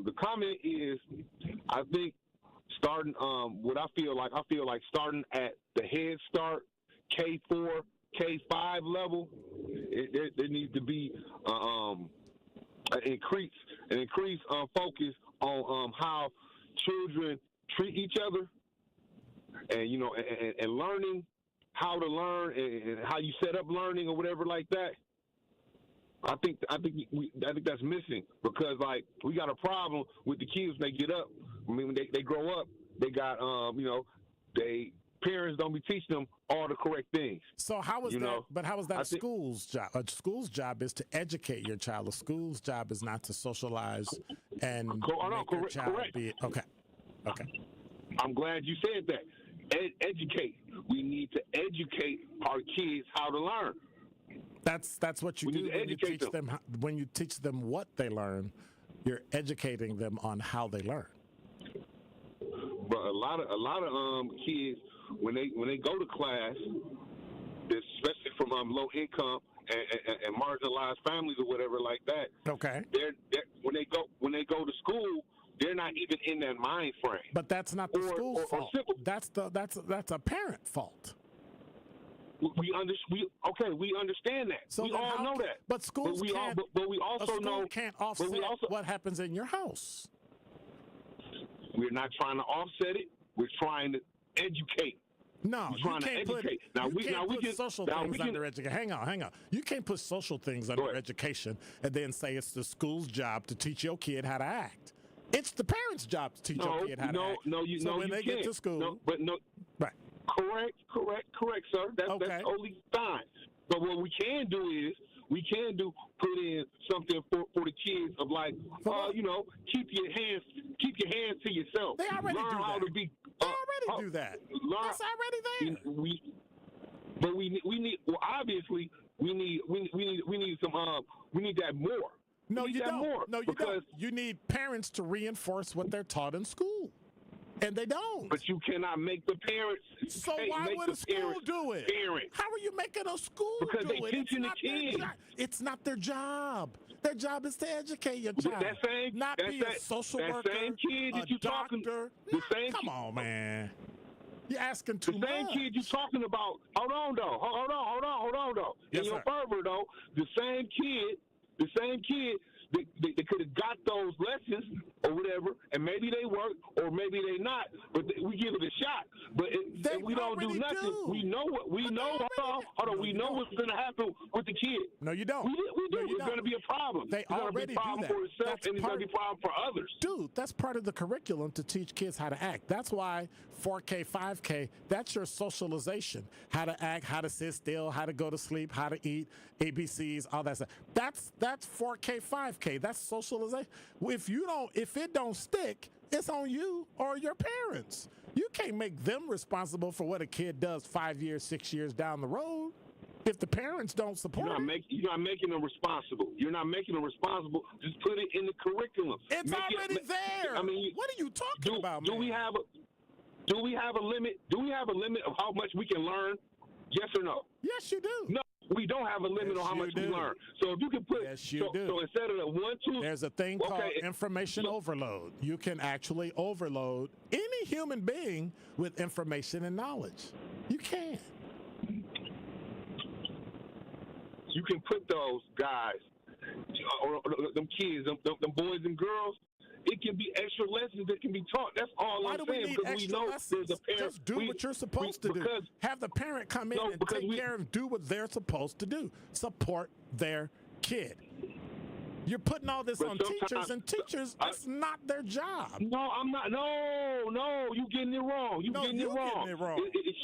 Speaker 16: The comment is, I think starting I feel like starting at the Head Start K4, K5 level, there needs to be an increase focus on how children treat each other, and and learning how to learn and how you set up learning or whatever like that. I think that's missing, because like we got a problem with the kids when they get up. I mean, when they grow up, they got parents don't be teaching them all the correct things.
Speaker 2: So how is that? But how is that school's job? A school's job is to educate your child. A school's job is not to socialize and make your child be okay.
Speaker 16: I'm glad you said that. Educate. We need to educate our kids how to learn.
Speaker 2: That's what you do when you teach them. When you teach them what they learn, you're educating them on how they learn.
Speaker 16: But a lot of kids, when they go to class, especially from low income and marginalized families or whatever like that.
Speaker 2: Okay.
Speaker 16: They're when they go to school, they're not even in that mind frame.
Speaker 2: But that's not the school's fault. That's a parent fault.
Speaker 16: We understand that.
Speaker 2: So
Speaker 16: we all know that.
Speaker 2: But schools can't.
Speaker 16: But we also know
Speaker 2: can't offset what happens in your house.
Speaker 16: We're not trying to offset it. We're trying to educate.
Speaker 2: No, you can't put social things under education. Hang on. You can't put social things under education and then say it's the school's job to teach your kid how to act. It's the parents' job to teach your kid how to act. So when they get to school, right? Correct, sir. That's totally fine.
Speaker 16: But what we can do is put in something for the kids of like, keep your hands to yourself.
Speaker 2: They already
Speaker 16: learn
Speaker 2: do
Speaker 16: how
Speaker 2: that.
Speaker 16: to be.
Speaker 2: Do that. That's already there.
Speaker 16: We need. Well, obviously, we need some. We need that more.
Speaker 2: No, you don't. No, you don't. You need parents to reinforce what they're taught in school. And they don't.
Speaker 16: But you cannot make the parents.
Speaker 2: So why would a school do it? How are you making a school
Speaker 16: because
Speaker 2: do it?
Speaker 16: Because they teaching the kids.
Speaker 2: It's not their job. Their job is to educate your child. Not be a social worker,
Speaker 16: same kid that
Speaker 2: a doctor. Come on, man. You're asking too much.
Speaker 16: The same kid you're talking about. Hold on, though.
Speaker 2: Yes,
Speaker 16: in your fervor, though, the same kid, they could have got those lessons or whatever, and maybe they work or maybe they not, but we give it a shot. But if we don't do nothing, we know what we know. Hold on, we know what's going to happen with the kid.
Speaker 2: No, you don't.
Speaker 16: We do. It's going to be a problem.
Speaker 2: They already do that.
Speaker 16: For itself, and it's going to be a problem for others.
Speaker 2: Dude, that's part of the curriculum to teach kids how to act. That's why 4K, 5K, that's your socialization. How to act, how to sit still, how to go to sleep, how to eat, ABCs, all that stuff. That's 4K, 5K. That's socialization. If it don't stick, it's on you or your parents. You can't make them responsible for what a kid does 5 years, 6 years down the road. If the parents don't support
Speaker 16: you're not making them responsible. You're not making them responsible. Just put it in the curriculum.
Speaker 2: It's already there. I mean, what are you talking about, man?
Speaker 16: Do we have a limit? Do we have a limit of how much we can learn? Yes or no?
Speaker 2: Yes, you do.
Speaker 16: No, we don't have a limit on how much we learn. So if you can put, so instead of the 1, 2,
Speaker 2: there's a thing called information overload. You can actually overload any human being with information and knowledge. You can.
Speaker 16: You can put those guys, or them kids, them boys and girls. It can be extra lessons that can be taught. That's all I'm saying.
Speaker 2: Why do we need extra lessons? Just do what you're supposed to do. Have the parent come in and take care and do what they're supposed to do. Support their kid. You're putting all this on teachers, and teachers, that's not their job.
Speaker 16: No, I'm not. No, you're getting it wrong. You're getting it wrong. It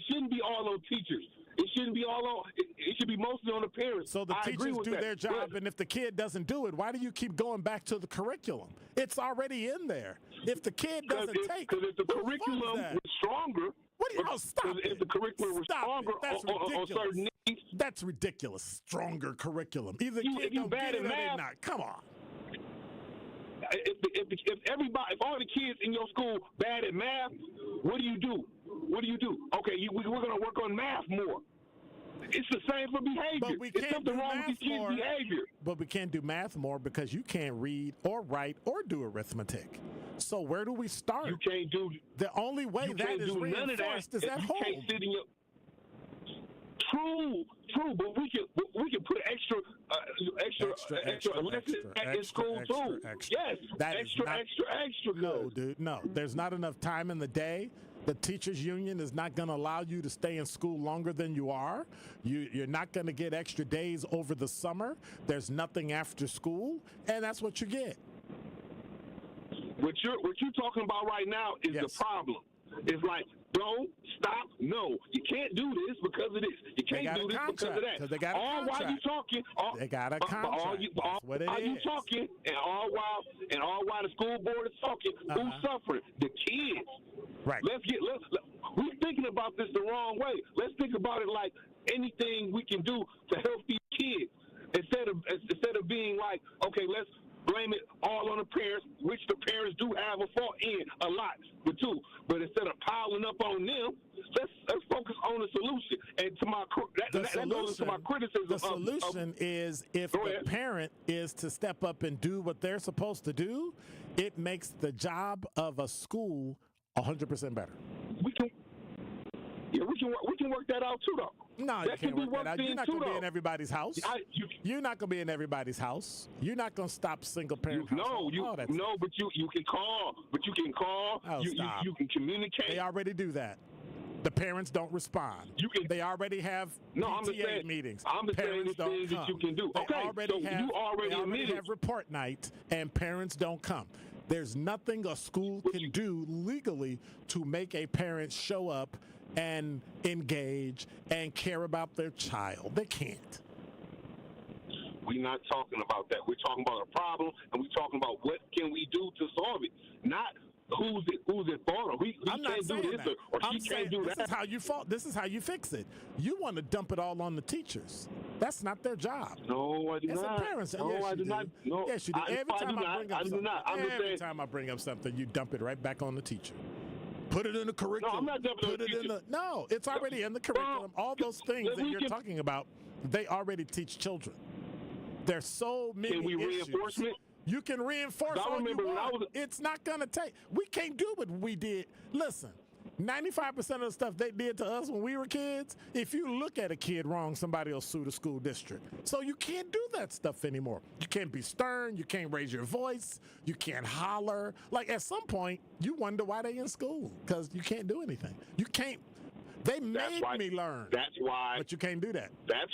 Speaker 16: shouldn't be all on teachers. It shouldn't be all on. It should be mostly on the parents.
Speaker 2: So the teachers do their job, and if the kid doesn't do it, why do you keep going back to the curriculum? It's already in there. If the kid doesn't take,
Speaker 16: because if the curriculum was stronger,
Speaker 2: what do you stop it?
Speaker 16: If the curriculum was stronger on certain needs,
Speaker 2: that's ridiculous. Stronger curriculum. Either kid don't get it or they not. Come on.
Speaker 16: If all the kids in your school bad at math, what do you do? Okay, we're going to work on math more. It's the same for behavior.
Speaker 2: But we can't
Speaker 16: There's something wrong with these kids' behavior.
Speaker 2: But we can't do math more because you can't read or write or do arithmetic. So where do we start?
Speaker 16: You can't do.
Speaker 2: The only way that is reinforced is at home.
Speaker 16: Can't sit in your. True, but we can put extra lessons in school too. Yes, extra.
Speaker 2: No, dude, no. There's not enough time in the day. The teachers union is not going to allow you to stay in school longer than you are. You're not going to get extra days over the summer. There's nothing after school, and that's what you get.
Speaker 16: What you're talking about right now is the problem. It's like, don't stop. No, you can't do this because of this. You can't do this because of that.
Speaker 2: They got a
Speaker 16: all
Speaker 2: contract.
Speaker 16: while you talking,
Speaker 2: they got a contract. That's what it is.
Speaker 16: You talking, and all while the school board is talking, who's suffering? The kids.
Speaker 2: Right.
Speaker 16: We're thinking about this the wrong way. Let's think about it like anything we can do to help these kids instead of being like, okay, let's blame it all on the parents, which the parents do have a fault in a lot, but instead of piling up on them, let's focus on the solution. And that goes into my criticism.
Speaker 2: The solution is if the parent is to step up and do what they're supposed to do, it makes the job of a school 100% better.
Speaker 16: We can work that out too, though.
Speaker 2: No, you can't work that out. You're not going to be in everybody's house. You're not going to be in everybody's house. You're not going to stop single parent households.
Speaker 16: But you can call. You can communicate.
Speaker 2: They already do that. The parents don't respond. They already have PTA meetings.
Speaker 16: I'm saying the things that you can do.
Speaker 2: They already have report night, and parents don't come. There's nothing a school can do legally to make a parent show up and engage and care about their child. They can't.
Speaker 16: We're not talking about that. We're talking about a problem, and we're talking about what can we do to solve it, not who's it for. He can't do this or she can't do that.
Speaker 2: This is how you fix it. You want to dump it all on the teachers. That's not their job.
Speaker 16: No, I do
Speaker 2: As
Speaker 16: not.
Speaker 2: a parent,
Speaker 16: No,
Speaker 2: yes,
Speaker 16: I do not. No,
Speaker 2: yes, you do. Every time I bring up something, you dump it right back on the teacher. Put it in the curriculum.
Speaker 16: No, I'm not dumping it on the teacher.
Speaker 2: No, it's already in the curriculum. All those things that you're talking about, they already teach children. There's so many
Speaker 16: Can we
Speaker 2: issues.
Speaker 16: reinforcement?
Speaker 2: You can reinforce all you want. It's not going to take. We can't do what we did. Listen, 95% of the stuff they did to us when we were kids, if you look at a kid wrong, somebody will sue the school district. So you can't do that stuff anymore. You can't be stern. You can't raise your voice. You can't holler. Like, at some point, you wonder why they in school, because you can't do anything. You can't. They made me learn.
Speaker 16: That's why.
Speaker 2: But you can't do that.
Speaker 16: That's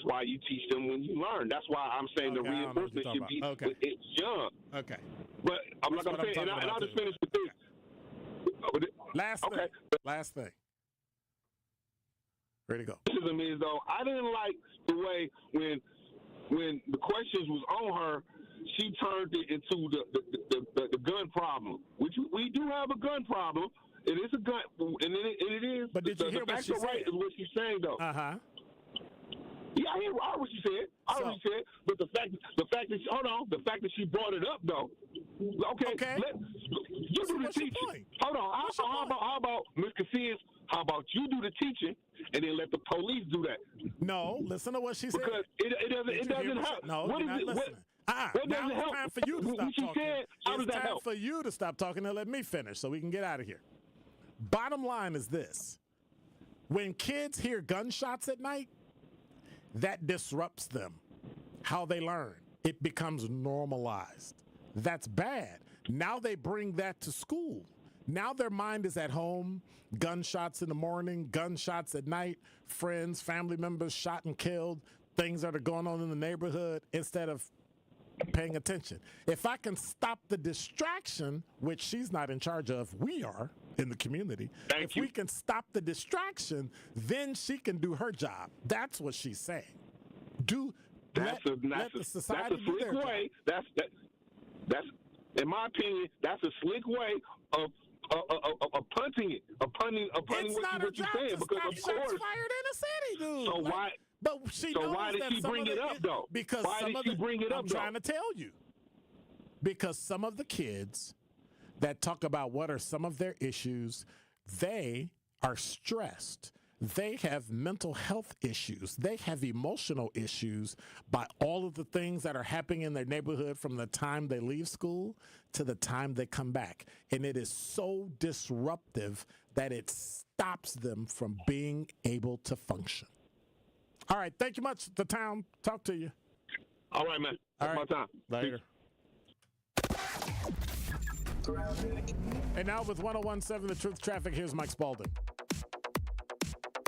Speaker 16: why you teach them when you learn. That's why I'm saying the reinforcement should be it's young.
Speaker 2: Okay.
Speaker 16: But I'm saying, and I'll just finish with this.
Speaker 2: Last thing. Ready to go.
Speaker 16: Criticism is, though, I didn't like the way when the questions was on her, she turned it into the gun problem, which we do have a gun problem. It is a gun, and it is.
Speaker 2: But did you hear what she said?
Speaker 16: Right is what she's saying, though. Yeah, I heard what she said. But the fact that she brought it up, though. Okay. You do the teaching. Hold on. How about Ms. Cassellius? How about you do the teaching and then let the police do that?
Speaker 2: No, listen to what she said.
Speaker 16: Because it doesn't help.
Speaker 2: No,
Speaker 16: what
Speaker 2: you're not listening.
Speaker 16: Now
Speaker 2: it's time for you to stop talking.
Speaker 16: How does that help?
Speaker 2: It's time for you to stop talking and let me finish so we can get out of here. Bottom line is this. When kids hear gunshots at night, that disrupts them, how they learn. It becomes normalized. That's bad. Now they bring that to school. Now their mind is at home, gunshots in the morning, gunshots at night, friends, family members shot and killed, things that are going on in the neighborhood, instead of paying attention. If I can stop the distraction, which she's not in charge of, we are in the community. If we can stop the distraction, then she can do her job. That's what she's saying. Let the society
Speaker 16: that's a slick way. That's in my opinion, that's a slick way of punting it, of punting what you're saying. Because of course,
Speaker 2: shots fired in the city, dude.
Speaker 16: So why?
Speaker 2: But she knows
Speaker 16: why did she bring it up, though?
Speaker 2: Because
Speaker 16: why did she bring it up,
Speaker 2: I'm trying to tell you. Because some of the kids that talk about what are some of their issues, they are stressed. They have mental health issues. They have emotional issues by all of the things that are happening in their neighborhood from the time they leave school to the time they come back. And it is so disruptive that it stops them from being able to function. All right. Thank you much. The Town. Talk to you.
Speaker 16: All right, man. That's my time.
Speaker 2: Later. And now with 101.7 The Truth Traffic, here's Mike Spalding.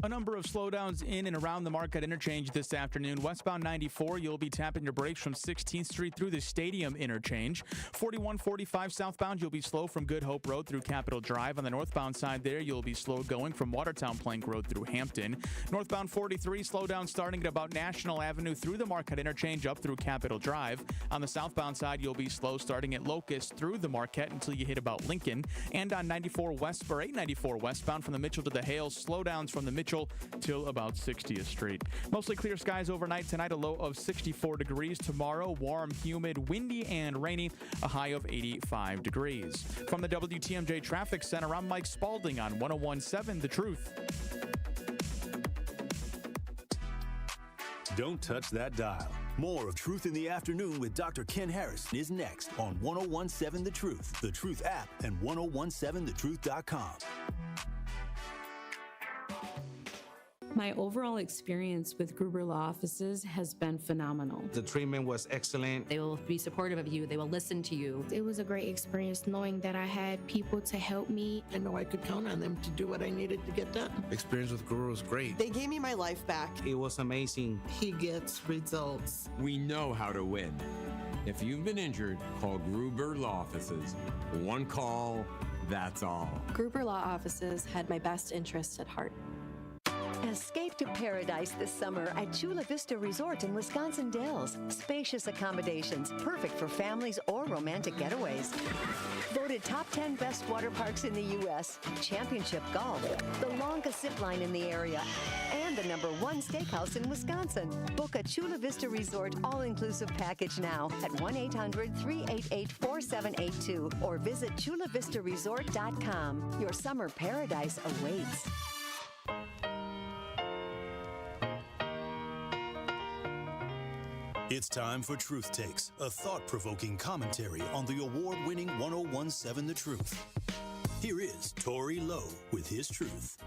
Speaker 17: A number of slowdowns in and around the Marquette interchange this afternoon. Westbound 94, you'll be tapping your brakes from 16th Street through the Stadium interchange. 4145 southbound, you'll be slow from Good Hope Road through Capitol Drive. On the northbound side there, you'll be slow going from Watertown Plank Road through Hampton. Northbound 43, slowdown starting at about National Avenue through the Marquette interchange up through Capitol Drive. On the southbound side, you'll be slow starting at Locust through the Marquette until you hit about Lincoln. And on 894 westbound from the Mitchell to the Hales, slowdowns from the Mitchell till about 60th Street. Mostly clear skies overnight tonight, a low of 64 degrees. Tomorrow, warm, humid, windy, and rainy, a high of 85 degrees. From the WTMJ Traffic Center, I'm Mike Spalding on 101.7 The Truth.
Speaker 1: Don't touch that dial. More of Truth in the Afternoon with Dr. Ken Harris is next on 101.7 The Truth, The Truth app, and 1017thetruth.com.
Speaker 18: My overall experience with Gruber Law Offices has been phenomenal.
Speaker 19: The treatment was excellent.
Speaker 18: They will be supportive of you. They will listen to you.
Speaker 7: It was a great experience knowing that I had people to help me.
Speaker 21: I know I could count on them to do what I needed to get done.
Speaker 19: Experience with Gruber was great.
Speaker 23: They gave me my life back.
Speaker 19: It was amazing.
Speaker 21: He gets results.
Speaker 26: We know how to win. If you've been injured, call Gruber Law Offices. One call, that's all.
Speaker 20: Gruber Law Offices had my best interests at heart.
Speaker 3: Escape to paradise this summer at Chula Vista Resort in Wisconsin Dells. Spacious accommodations, perfect for families or romantic getaways. Voted top 10 best water parks in the U.S., championship golf, the longest zip line in the area, and the #1 steakhouse in Wisconsin. Book a Chula Vista Resort all-inclusive package now at 1-800-388-4782 or visit chulavistaresort.com. Your summer paradise awaits.
Speaker 1: It's time for Truth Takes, a thought-provoking commentary on the award-winning 1017 The Truth. Here is Tory Lowe with his truth.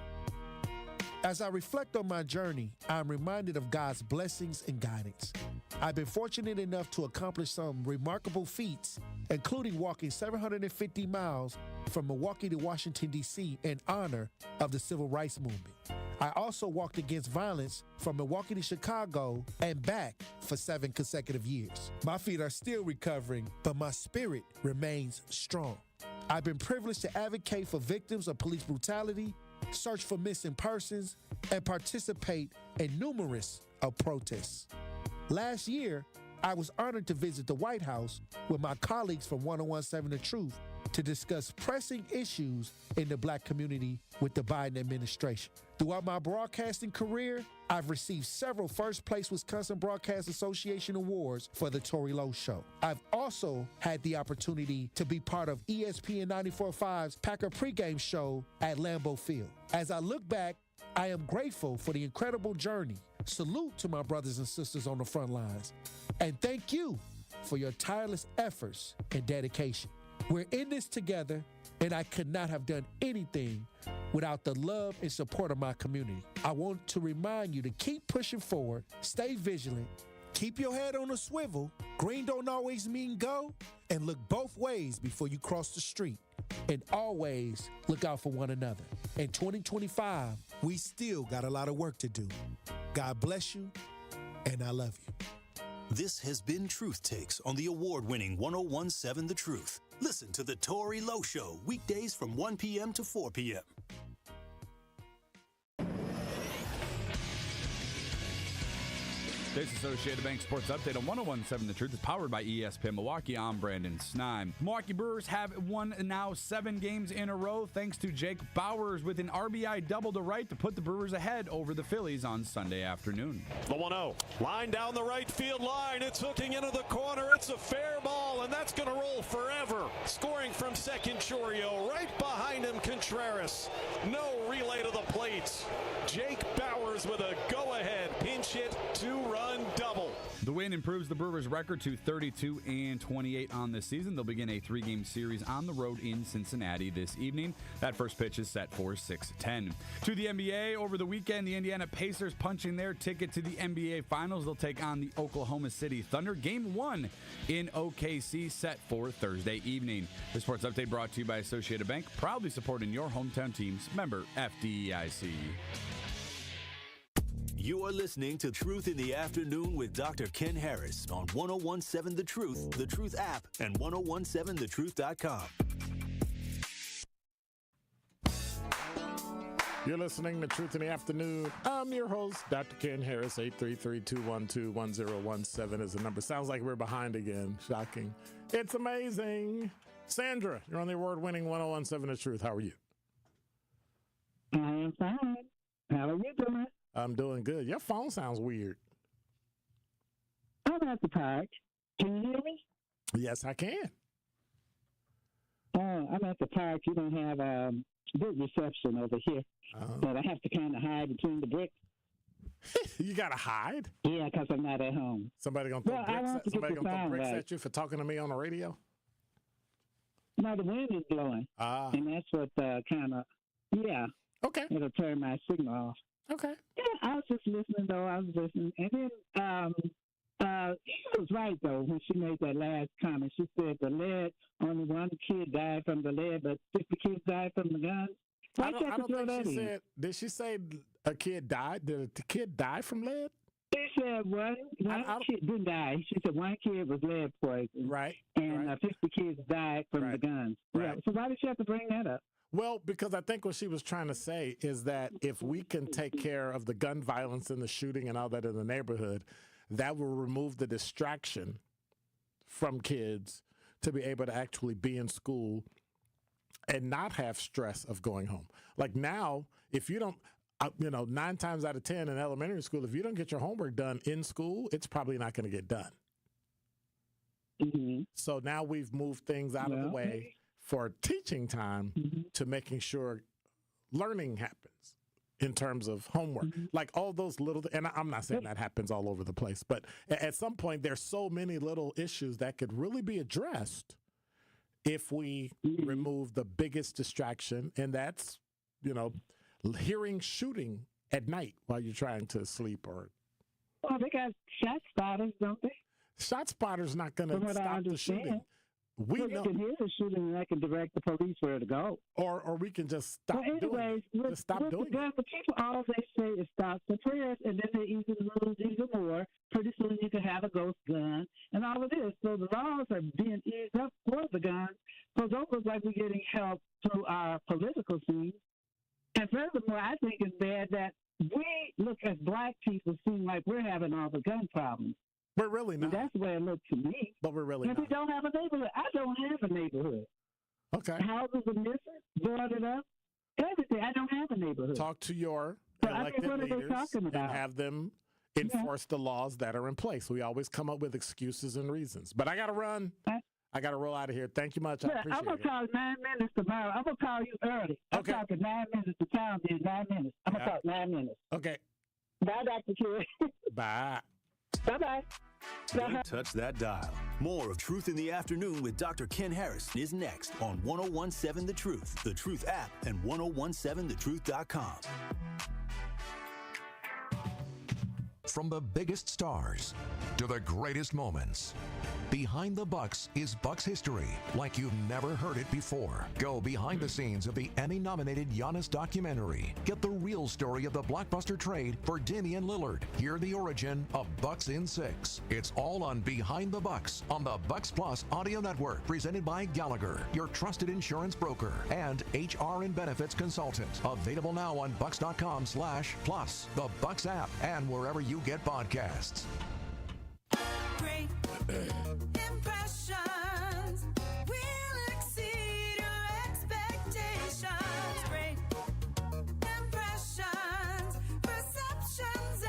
Speaker 9: As I reflect on my journey, I'm reminded of God's blessings and guidance. I've been fortunate enough to accomplish some remarkable feats, including walking 750 miles from Milwaukee to Washington, D.C. in honor of the Civil Rights Movement. I also walked against violence from Milwaukee to Chicago and back for 7 consecutive years. My feet are still recovering, but my spirit remains strong. I've been privileged to advocate for victims of police brutality, search for missing persons, and participate in numerous protests. Last year, I was honored to visit the White House with my colleagues from 1017 The Truth to discuss pressing issues in the Black community with the Biden administration. Throughout my broadcasting career, I've received several first-place Wisconsin Broadcast Association awards for The Tory Lowe Show. I've also had the opportunity to be part of ESPN 94.5's Packer pregame show at Lambeau Field. As I look back, I am grateful for the incredible journey. Salute to my brothers and sisters on the front lines. And thank you for your tireless efforts and dedication. We're in this together, and I could not have done anything without the love and support of my community. I want to remind you to keep pushing forward, stay vigilant, keep your head on a swivel, green don't always mean go, and look both ways before you cross the street. And always look out for one another. In 2025, we still got a lot of work to do. God bless you, and I love you.
Speaker 1: This has been Truth Takes on the award-winning 1017 The Truth. Listen to The Tory Lowe Show weekdays from 1 p.m. to 4 p.m.
Speaker 8: This Associated Bank Sports Update on 1017 The Truth is powered by ESPN Milwaukee. I'm Brandon Sneim. Milwaukee Brewers have won now 7 games in a row thanks to Jake Bauers with an RBI double to right to put the Brewers ahead over the Phillies on Sunday afternoon.
Speaker 22: The 1-0. Line down the right field line. It's hooking into the corner. It's a fair ball, and that's going to roll forever. Scoring from second, Chourio. Right behind him, Contreras. No relay to the plate. Jake Bauers with a go-ahead pinch hit 2-run double.
Speaker 8: The win improves the Brewers' record to 32-28 on this season. They'll begin a 3-game series on the road in Cincinnati this evening. That first pitch is set for 6:10. To the NBA, over the weekend, the Indiana Pacers punching their ticket to the NBA Finals. They'll take on the Oklahoma City Thunder. Game 1 in OKC set for Thursday evening. The Sports Update brought to you by Associated Bank, proudly supporting your hometown teams. Member FDIC.
Speaker 1: You are listening to Truth in the Afternoon with Dr. Ken Harris on 1017 The Truth app, and 1017thetruth.com.
Speaker 2: You're listening to Truth in the Afternoon. I'm your host, Dr. Ken Harris. 833-212-1017 is the number. Sounds like we're behind again. Shocking. It's amazing. Sandra, you're on the award-winning 1017 The Truth. How are you?
Speaker 23: I am fine. How are you doing?
Speaker 2: I'm doing good. Your phone sounds weird.
Speaker 23: I'm at the park. Can you hear me?
Speaker 2: Yes, I can.
Speaker 23: I'm at the park. You don't have good reception over here. But I have to kind of hide between the bricks.
Speaker 2: You got to hide?
Speaker 23: Yeah, because I'm not at home.
Speaker 2: Somebody going to throw bricks at you for talking to me on the radio?
Speaker 23: No, the wind is blowing. And that's what
Speaker 2: Okay.
Speaker 23: It'll turn my signal off.
Speaker 2: Okay.
Speaker 23: Yeah, I was just listening, though. And then she was right, though, when she made that last comment. She said the lead, only one kid died from the lead, but 50 kids died from the guns.
Speaker 2: I don't think she said, did she say a kid died? Did the kid die from lead?
Speaker 23: She said one kid didn't die. She said one kid was lead poisoned.
Speaker 2: Right.
Speaker 23: And 50 kids died from the guns.
Speaker 2: Right.
Speaker 23: Yeah. So why did she have to bring that up?
Speaker 2: Well, because I think what she was trying to say is that if we can take care of the gun violence and the shooting and all that in the neighborhood, that will remove the distraction from kids to be able to actually be in school and not have stress of going home. Like now, if you don't, 9 times out of 10 in elementary school, if you don't get your homework done in school, it's probably not going to get done.
Speaker 23: Mm-hmm.
Speaker 2: So now we've moved things out of the way for teaching time to making sure learning happens in terms of homework. Like all those little, and I'm not saying that happens all over the place, but at some point there's so many little issues that could really be addressed if we remove the biggest distraction, and that's, hearing shooting at night while you're trying to sleep. Or
Speaker 23: they got shot spotters, don't they?
Speaker 2: Shot spotters not going to stop the shooting. We know.
Speaker 23: You can hear the shooting and I can direct the police where to go.
Speaker 2: Or we can just stop doing it. Just stop doing it.
Speaker 23: The people, all they say is stop the prayers, and then they even lose even more. Pretty soon you can have a ghost gun and all of this. So the laws are being eased up for the guns. So those look like we're getting help through our political scene. And furthermore, I think it's bad that we look as black people seem like we're having all the gun problems.
Speaker 2: We're really not.
Speaker 23: And that's the way it looks to me.
Speaker 2: But we're really
Speaker 23: not.
Speaker 2: We
Speaker 23: don't have a neighborhood. I don't have a neighborhood.
Speaker 2: Okay.
Speaker 23: Houses are missing, boarded up, everything. I don't have a neighborhood.
Speaker 2: Talk to your elected leaders and have them enforce the laws that are in place. We always come up with excuses and reasons. But I got to run. I got to roll out of here. Thank you much. I appreciate it.
Speaker 23: I'm going to call 9 minutes tomorrow. I'm going to call you early. I'm talking 9 minutes to town in 9 minutes. I'm going to talk 9 minutes.
Speaker 2: Okay.
Speaker 23: Bye, Dr. Q.
Speaker 2: Bye.
Speaker 23: Bye-bye.
Speaker 1: Don't touch that dial. More of Truth in the Afternoon with Dr. Ken Harrison is next on 1017 The Truth, The Truth app, and 1017thetruth.com.
Speaker 4: From the biggest stars to the greatest moments, Behind the Bucks is Bucks history like you've never heard it before. Go behind the scenes of the Emmy-nominated Giannis documentary. Get the real story of the blockbuster trade for Damian Lillard. Hear the origin of Bucks in 6. It's all on Behind the Bucks on the Bucks Plus audio network, presented by Gallagher, your trusted insurance broker and HR and benefits consultant. Available now on bucks.com/plus, the Bucks app, and wherever you get podcasts.
Speaker 6: Great impressions will exceed your expectations. Great impressions, perceptions,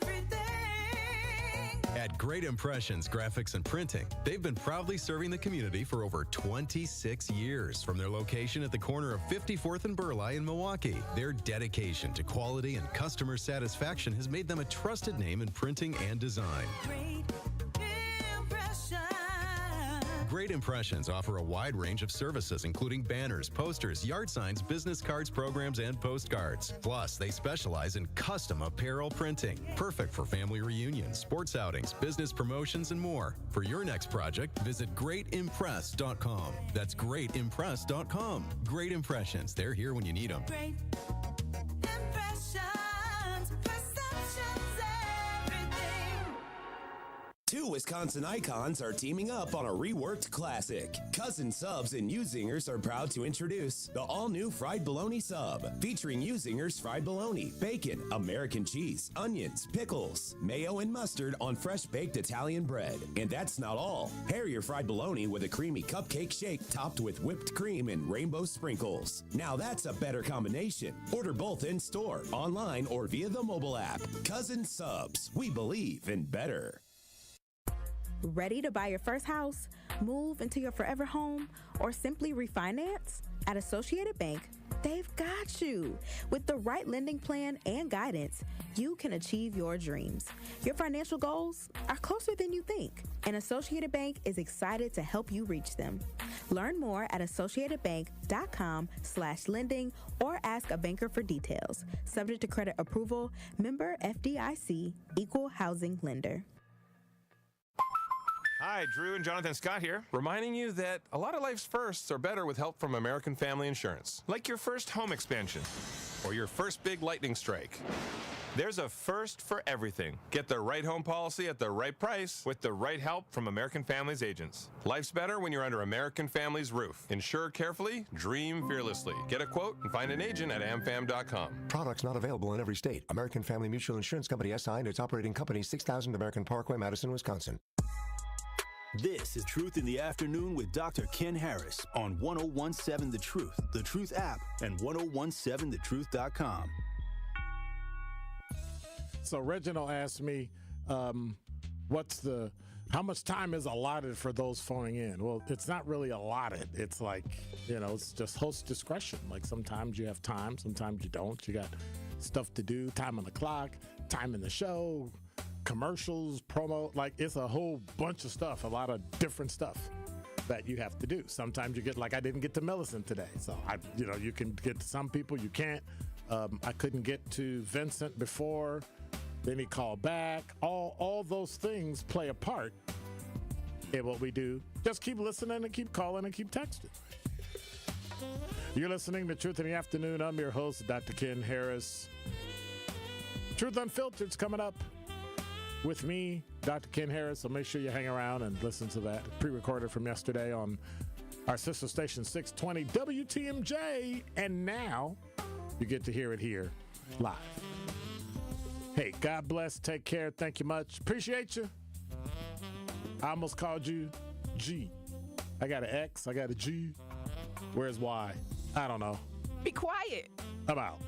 Speaker 6: everything.
Speaker 10: At Great Impressions Graphics and Printing, they've been proudly serving the community for over 26 years. From their location at the corner of 54th and Burleigh in Milwaukee, their dedication to quality and customer satisfaction has made them a trusted name in printing and design. Great Impressions offer a wide range of services, including banners, posters, yard signs, business cards, programs, and postcards. Plus, they specialize in custom apparel printing, perfect for family reunions, sports outings, business promotions, and more. For your next project, visit greatimpress.com. That's greatimpress.com. Great Impressions. They're here when you need them.
Speaker 6: Great impressions, perceptions, everything.
Speaker 11: Two Wisconsin icons are teaming up on a reworked classic. Cousin Subs and U-Zingers are proud to introduce the all-new fried bologna sub, featuring U-Zingers fried bologna, bacon, American cheese, onions, pickles, mayo, and mustard on fresh-baked Italian bread. And that's not all. Pair your fried bologna with a creamy cupcake shake topped with whipped cream and rainbow sprinkles. Now that's a better combination. Order both in-store, online, or via the mobile app. Cousin Subs. We believe in better.
Speaker 14: Ready to buy your first house, move into your forever home, or simply refinance? At Associated Bank, they've got you. With the right lending plan and guidance, you can achieve your dreams. Your financial goals are closer than you think, and Associated Bank is excited to help you reach them. Learn more at associatedbank.com/lending or ask a banker for details. Subject to credit approval, member FDIC, equal housing lender.
Speaker 24: Hi, Drew and Jonathan Scott here, reminding you that a lot of life's firsts are better with help from American Family Insurance. Like your first home expansion, or your first big lightning strike, There's a first for everything. Get the right home policy at the right price with the right help from American Families agents. Life's better when you're under American Families roof. Insure carefully, dream fearlessly. Get a quote and find an agent at amfam.com.
Speaker 5: Products not available in every state. American Family Mutual Insurance Company SI and its operating company 6000 American Parkway, Madison, Wisconsin.
Speaker 1: This is Truth in the Afternoon with Dr. Ken Harris on 1017 The Truth app, and 1017thetruth.com.
Speaker 2: So Reginald asked me, how much time is allotted for those phoning in? Well, it's not really allotted. It's like, it's just host discretion. Like sometimes you have time, sometimes you don't. You got stuff to do, time on the clock, time in the show, commercials, promo. Like it's a whole bunch of stuff, a lot of different stuff that you have to do. Sometimes you get, like I didn't get to Millicent today. So, you can get to some people, you can't. I couldn't get to Vincent before. Then he called back. All those things play a part in what we do. Just keep listening and keep calling and keep texting. You're listening to Truth in the Afternoon. I'm your host, Dr. Ken Harris. Truth Unfiltered's coming up with me, Dr. Ken Harris. So make sure you hang around and listen to that. Pre-recorded from yesterday on our sister station 620 WTMJ. And now you get to hear it here live. Hey, God bless. Take care. Thank you much. Appreciate you. I almost called you G. I got an X. I got a G. Where's Y? I don't know.
Speaker 12: Be quiet.
Speaker 2: I'm out.